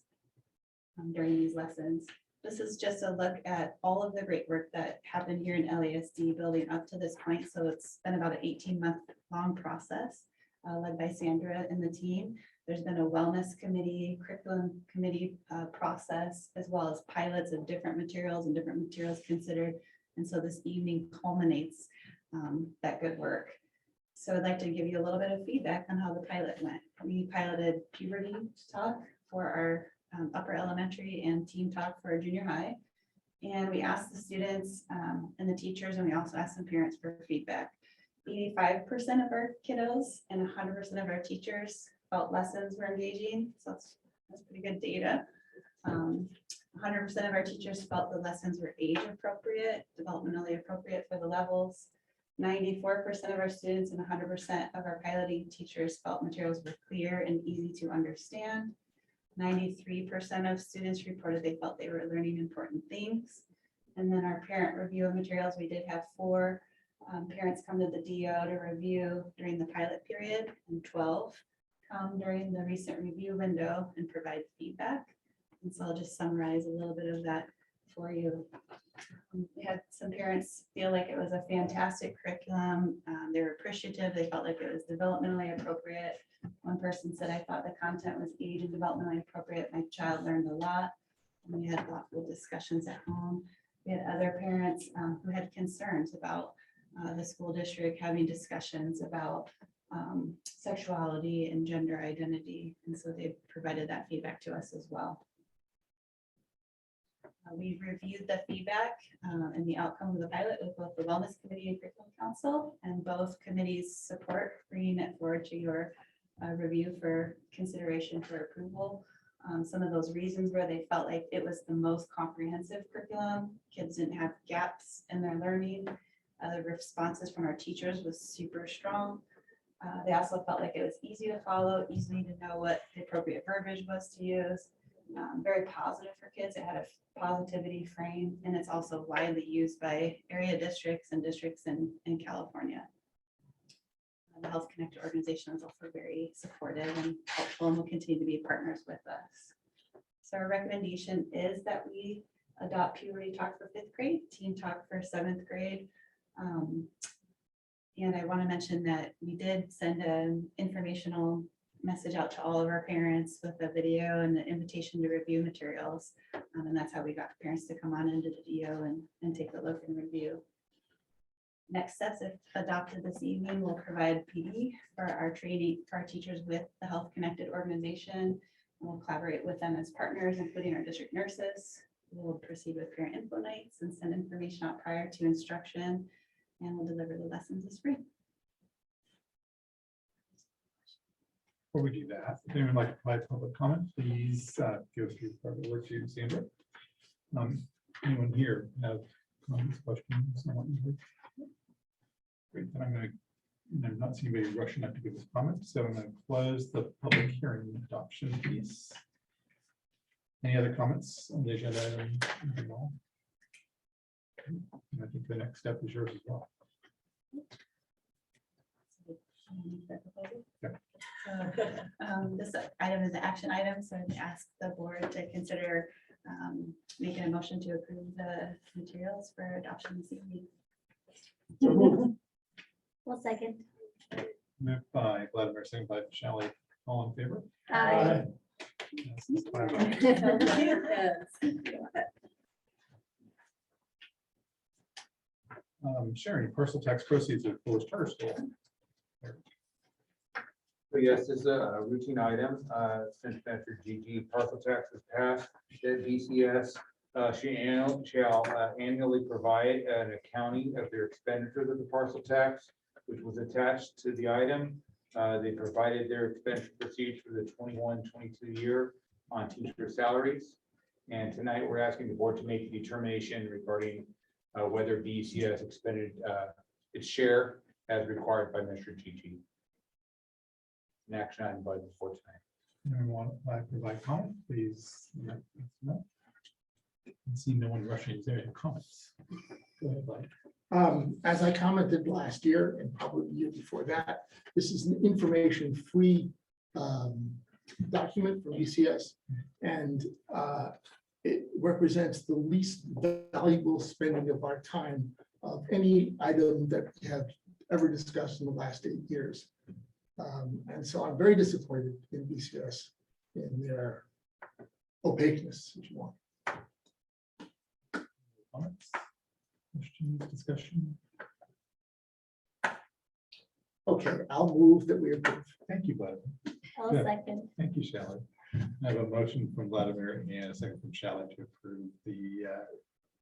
during these lessons. This is just a look at all of the great work that happened here in LASD building up to this point. So it's been about an 18-month long process led by Sandra and the team. There's been a wellness committee, curriculum committee process, as well as pilots of different materials and different materials considered. And so this evening culminates that good work. So I'd like to give you a little bit of feedback on how the pilot went. We piloted puberty talk for our upper elementary and teen talk for our junior high. And we asked the students and the teachers, and we also asked some parents for feedback. 85% of our kiddos and 100% of our teachers felt lessons were engaging. So that's pretty good data. 100% of our teachers felt the lessons were age appropriate, developmentally appropriate for the levels. 94% of our students and 100% of our piloting teachers felt materials were clear and easy to understand. 93% of students reported they felt they were learning important things. And then our parent review of materials, we did have 4 parents come to the DO to review during the pilot period, and 12 come during the recent review window and provide feedback. And so I'll just summarize a little bit of that for you. We had some parents feel like it was a fantastic curriculum. They were appreciative. They felt like it was developmentally appropriate. One person said, I thought the content was age and developmentally appropriate. My child learned a lot. And we had thoughtful discussions at home. We had other parents who had concerns about the school district having discussions about sexuality and gender identity. And so they provided that feedback to us as well. We reviewed the feedback and the outcome of the pilot with both the Wellness Committee and Curriculum Council, and both committees support bringing it forward to your review for consideration for approval. Some of those reasons where they felt like it was the most comprehensive curriculum. Kids didn't have gaps in their learning. The responses from our teachers was super strong. They also felt like it was easy to follow, easy to know what the appropriate verbiage was to use. Very positive for kids. It had a positivity frame, and it's also widely used by area districts and districts in California. The Health Connected organization is also very supportive and helpful and will continue to be partners with us. So our recommendation is that we adopt Puberty Talk for 5th grade, Teen Talk for 7th grade. And I want to mention that we did send an informational message out to all of our parents with a video and the invitation to review materials. And that's how we got parents to come on into the video and take a look and review. Next steps, if adopted this evening, will provide PD for our training for our teachers with the Health Connected organization. We'll collaborate with them as partners, including our district nurses. We'll proceed with parent info nights and send information out prior to instruction, and we'll deliver the lessons this spring. Before we do that, if anyone would like to provide public comment, please give the word to Sandra. Anyone here have comments, questions? on what you heard? Great, then I'm not seeing anybody rushing up to give us comments, so I'm going to close the public hearing adoption piece. Any other comments on the agenda item? Anything at all? And I think the next step is yours as well. Yeah. This item is an action item, so I'd ask the board to consider making a motion to approve the materials for adoption this evening. So moved. Well, second. Moved by Vladimir, second by Shelley. All in favor? Aye. Yes, it's 5-0. Sharon, parcel tax proceeds of Village Charter School. So yes, this is a routine item, since Mr. GG parcel tax was passed, that BCS shall annually provide an accounting of their expenditures of the parcel tax, which was attached to the item. They provided their expenditure receipts for the 21-22 year on teacher salaries. And tonight we're asking the board to make a determination regarding whether BCS expended its share as required by Mr. GG. An action item by the board tonight. Anyone want to provide comment, please? No. See no one rushing. Is there any comments? Go ahead, Mike. As I commented last year and probably the year before that, this is an information-free document from BCS, and it represents the least valuable spending of our time of any item that we have ever discussed in the last 8 years. And so I'm very disappointed in BCS in their opaqueness, if you want. Comments? Questions, discussion? Okay, I'll move that we approve. Thank you, Vladimir. I'll Yeah. second. Thank you, Shelley. I have a motion from Vladimir and a second from Shelley to approve the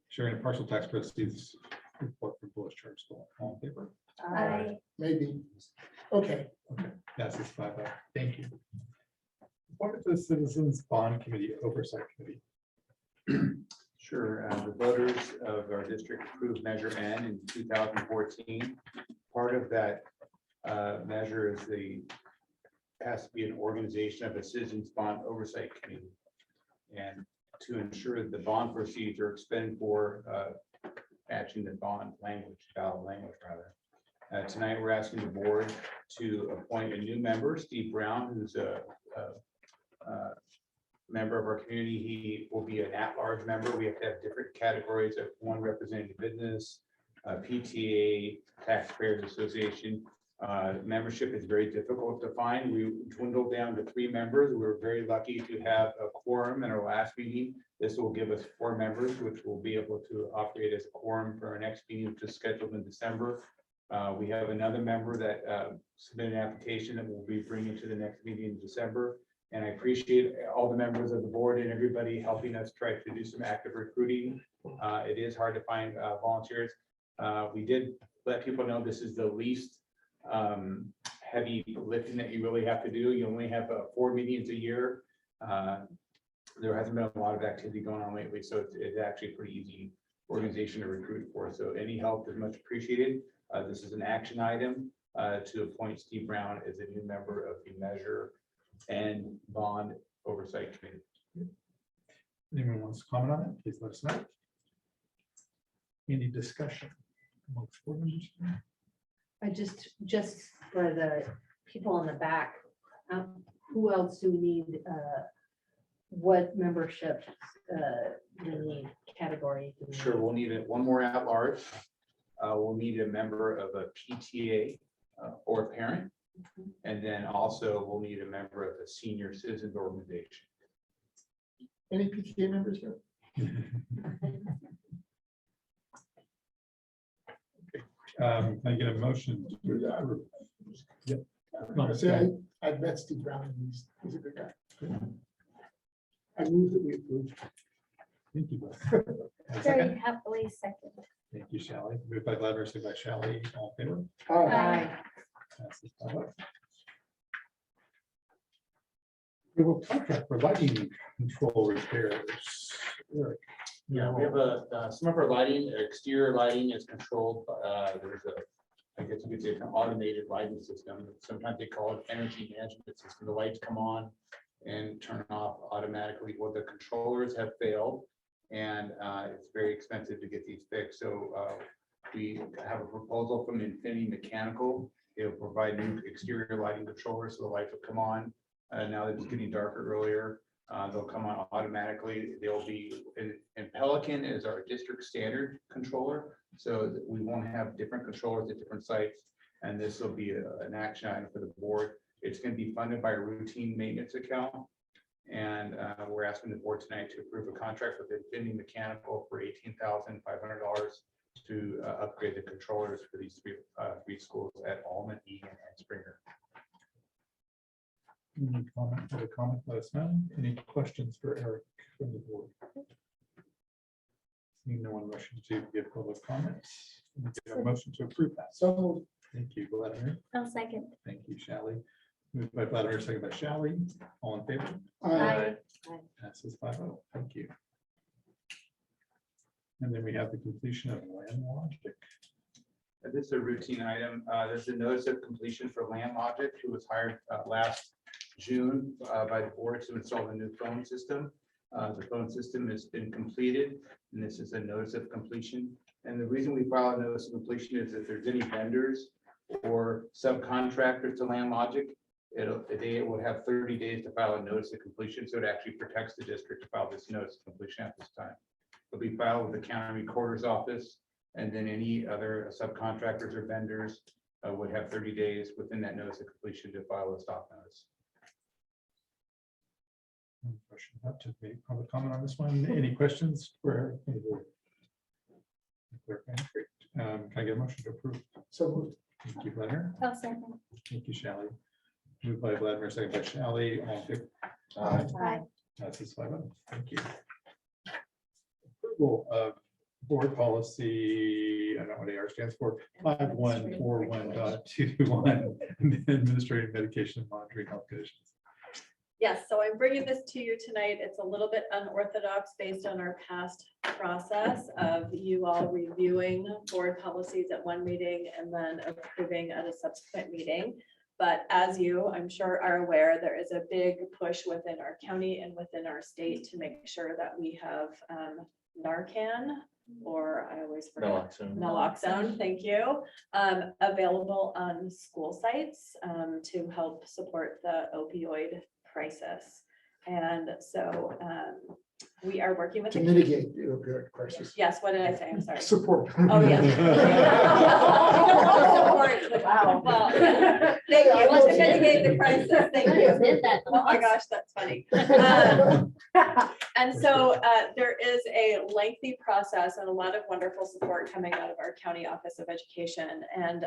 sharing of partial tax proceeds report for Village Charter School. All in favor? Aye. Maybe. Okay. Okay, yes, it's 5-0. Thank you. Appointment to the Citizens Bond Committee Oversight Committee. Sure, the voters of our district approved Measure N in 2014. Part of that measure is has to be an organization of a Citizens Bond Oversight Committee. And to ensure that the bond proceeds are expended for matching the bond language, ballot language rather. Tonight, we're asking the board to appoint a new member, Steve Brown, who's a member of our community. He will be an at-large member. We have to have different categories of one representing the business, PTA, Taxpayers Association. Membership is very difficult to find. We dwindled down to 3 members. We were very lucky to have a quorum in our last meeting. This will give us 4 members, which will be able to operate as a quorum for our next meeting, which is scheduled in December. We have another member that submitted an application that we'll be bringing to the next meeting in December. And I appreciate all the members of the board and everybody helping us try to do some active recruiting. It is hard to find volunteers. We did let people know this is the least heavy lifting that you really have to do. You only have 4 meetings a year. There hasn't been a lot of activity going on lately, so it's actually a pretty easy organization to recruit for. So any help is much appreciated. This is an action item to appoint Steve Brown as a new member of the Measure and Bond Oversight Committee. Anyone wants to comment on that, please let us know. Any discussion amongst board members? I just for the people in the back, who else do we need? What membership we need category? do we Sure, need? we'll need one more at large. We'll need a member of a PTA or a parent. And then also we'll need a member of a senior citizens organization. Any PTA members here? Can I get a motion? Yep. No, see, I've met Steve Brown, and he's a good guy. I move that we approve. Thank you. Very Second. happily second. Thank you, Shelley. Moved by Gladner, seconded by Shelley. All in favor? Aye. Passes 5-0. We will contract for lighting control repairs. Eric. Yeah, we have some of our lighting, exterior lighting is controlled. There's I guess you could say, an automated lighting system. Sometimes they call it energy management system. The lights come on and turn off automatically. Well, the controllers have failed, and it's very expensive to get these fixed. So we have a proposal from Infinity Mechanical. They'll provide new exterior lighting controllers, so the lights will come on. Now that it's getting darker earlier, they'll come on automatically. They'll be and Pelican is our district standard controller, so that we won't have different controllers at different sites. And this will be an action item for the board. It's going to be funded by a routine maintenance account. And we're asking the board tonight to approve a contract with Infinity Mechanical for $18,500 to upgrade the controllers for these three schools at Almond, Egan, and Springer. Any comment, let us know. Any questions for Eric from the board? Seeing no one wishing to give public comments. Can I get a motion to approve that. So Thank you, Vladimir. I'll second. Thank you, Shelley. Moved by Vladimir, second by Shelley. All in favor? Aye. Passes 5-0. Thank you. And then we have the completion of land logic. This is a routine item. There's a notice of completion for Land Logic, who was hired last June by the board to install the new phone system. The phone system has been completed, and this is a notice of completion. And the reason we file a notice of completion is if there's any vendors or subcontractors to Land Logic, they will have 30 days to file a notice of completion. So it actually protects the district to file this notice of completion at this time. It'll be filed with the county recorder's office, and then any other subcontractors or vendors would have 30 days within that notice of completion to file a stop notice. Any question about to make public comment on this one? Any questions for the board? Great. Can I get a motion to approve? So moved. Thank you, Vladimir. I'll second. Thank you, Shelley. Moved by Vladimir, second by Shelley. All in favor? Aye. Passes 5-0. Thank you. Approval of board policy, I don't know what AR stands for, 5141.21, administrative medication and monitoring health conditions. Yes, so I'm bringing this to you tonight. It's a little bit unorthodox based on our past process of you all reviewing board policies at one meeting and then approving at a subsequent meeting. But as you, I'm sure, are aware, there is a big push within our county and within our state to make sure that we have Narcan, or I always forget. Naloxone, thank you, available on school sites to help support the opioid crisis. And so we are working with. To the- mitigate the opioid crisis. Yes, what did I say? I'm sorry. Support. Oh, yeah. Wow. Well, thank you. To mitigate the crisis. Thank you. Oh my gosh, that's funny. And so there is a lengthy process and a lot of wonderful support coming out of our County Office of Education. And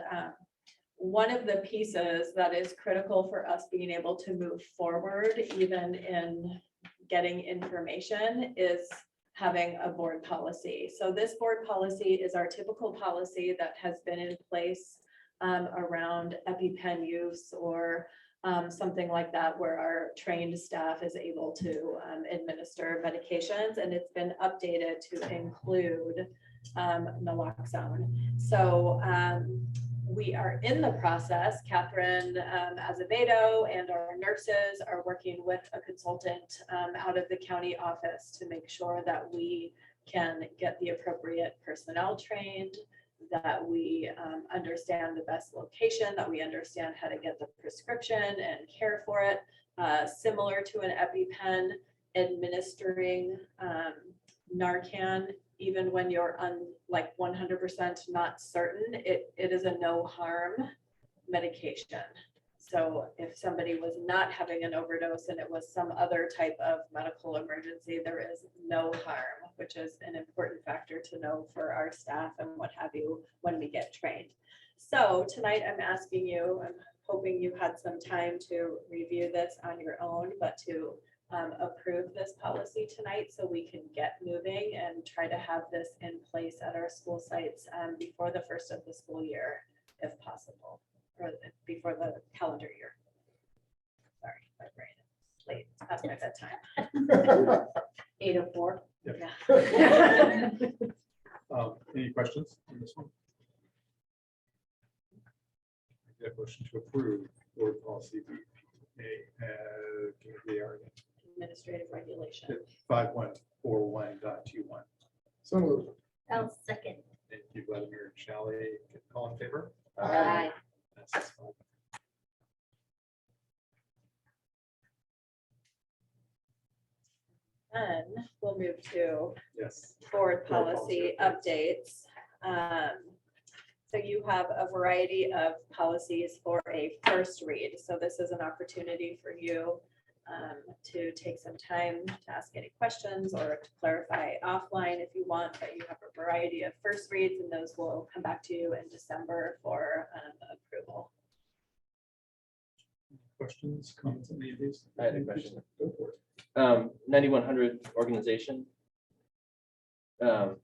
one of the pieces that is critical for us being able to move forward, even in getting information, is having a board policy. So this board policy is our typical policy that has been in place around EpiPen use or something like that, where our trained staff is able to administer medications, and it's been updated to include naloxone. So we are in the process. Catherine Azevedo and our nurses are working with a consultant out of the county office to make sure that we can get the appropriate personnel trained, that we understand the best location, that we understand how to get the prescription and care for it. Similar to an EpiPen, administering Narcan, even when you're like 100% not certain, it is a no harm medication. So if somebody was not having an overdose and it was some other type of medical emergency, there is no harm, which is an important factor to know for our staff and what have you when we get trained. So tonight I'm asking you, I'm hoping you had some time to review this on your own, but to approve this policy tonight so we can get moving and try to have this in place at our school sites before the first of the school year, if possible, or before the calendar year. Sorry, my brain is late. It's past my bedtime. 8:04. Yeah. Any questions on this one? Get a motion to approve board policy Administrative regulation. 5141.21. So moved. I'll second. Thank you, Vladimir and Shelley. All in favor? Aye. Passes 5. Then we'll move to Yes. board Board policy policy updates. So you have a variety of policies for a first read. So this is an opportunity for you to take some time to ask any questions or to clarify offline if you want, but you have a variety of first reads and those will come back to you in December for approval. Questions, comments on any of these? I had a question. Go for it. 9100 organization. The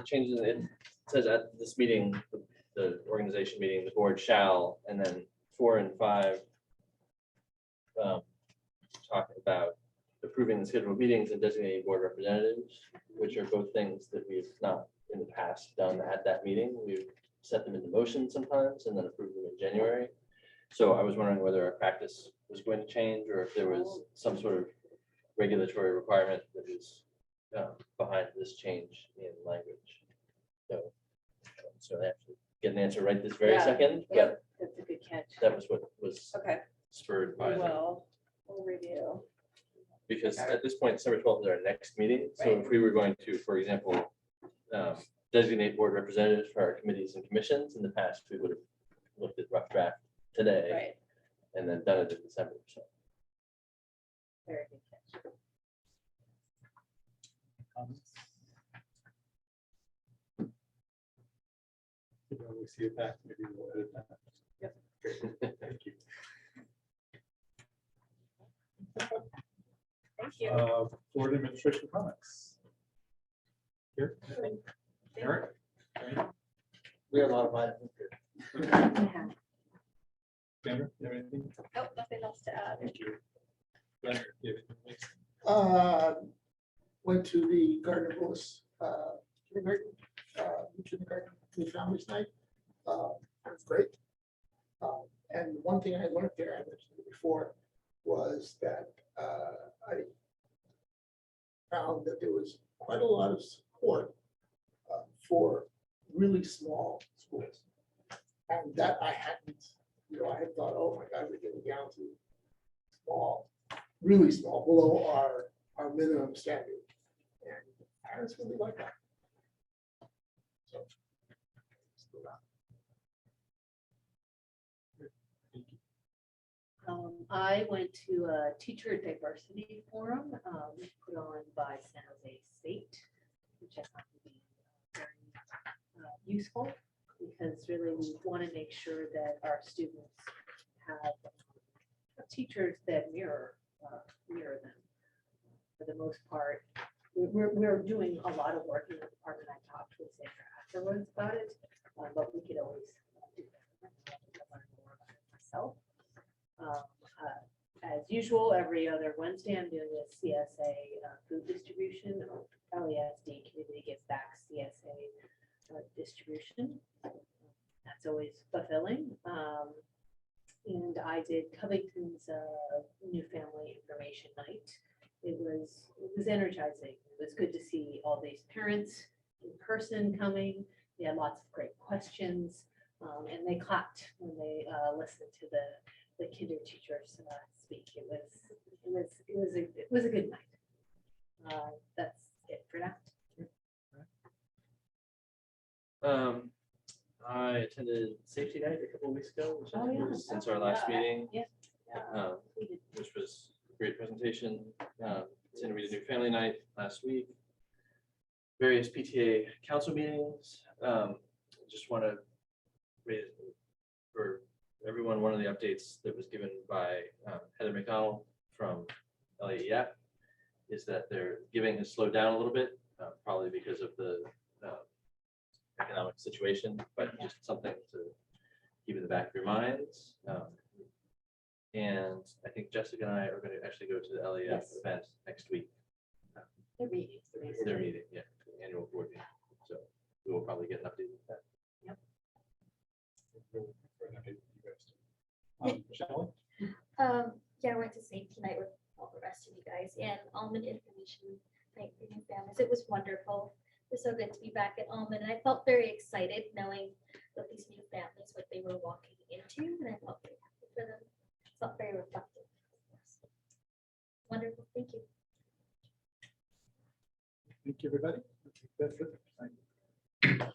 changes, it says at this meeting, the organization meeting, the board shall, and then 4 and 5 talking about approving the scheduled meetings and designating board representatives, which are both things that we've not in the past done at that meeting. We've set them into motion sometimes and then approved them in January. So I was wondering whether our practice was going to change or if there was some sort of regulatory requirement that is behind this change in language. So I have to get an answer right this very Yeah. second, Yep. but That's a good catch. that was what was Okay, spurred by them. we'll review. Because at this point, December 12th is our next meeting. So Right. if we were going to, for example, designate board representatives for our committees and commissions, in the past, we would have looked at rough draft today Right. and then done it in December. So Very good catch. Comments? When we see it back, maybe we'll edit that. Yep. Great. Thank you. Thank you. Board administration comments. Here, Eric? We have a lot of items here. Sandra, you have anything? Nope, nothing else to add. Thank you. Leonard, you have anything? Went to the Gardner Willis kindergarten, kindergarten, the families night. It was great. And one thing I learned there, I mentioned it before, was that I found that there was quite a lot of support for really small schools. And that I hadn't, I had thought, oh my God, we're getting down to small. really small, below our minimum standard. And parents really like that. So, still that. I went to a teacher diversity forum put on by San Jose State, which I found to be very useful because really we want to make sure that our students have teachers that mirror them. For the most part, we're doing a lot of work in the department. I talked with Sandra afterwards about it, but we could always do that. Learn more about it myself. As usual, every other Wednesday, I'm doing a CSA food distribution, or LASD community gives back CSA distribution. That's always fulfilling. And I did Covington's new family information night. It was energizing. It was good to see all these parents in person coming. They had lots of great questions, and they clapped when they listened to the kinder teachers speak. It was a good night. That's it for now. I attended safety night a couple of weeks ago, which I Oh, think yeah. was since our last Yeah. meeting, Yeah. We did. which was a great presentation. Attended we did new family night last week. Various PTA council meetings. Just want to raise for everyone one of the updates that was given by Heather McDonald from LAEF is that their giving has slowed down a little bit, probably because of the economic situation, but just something to keep in the back of your minds. And I think Jessica and I are going to actually go to the LAF Yes. event next week. Their meetings. Their meeting, yeah, the annual board meeting. So we will probably get an update with that. Shall Yeah, I went to safety night with all the rest of you guys and almond information night for new families. It was wonderful. It was so good to be back at Almond, and I felt very excited knowing that these new families, what they were walking into, and I felt very happy for them. Felt very reflective. Wonderful. Thank you. Thank you, everybody. That's it.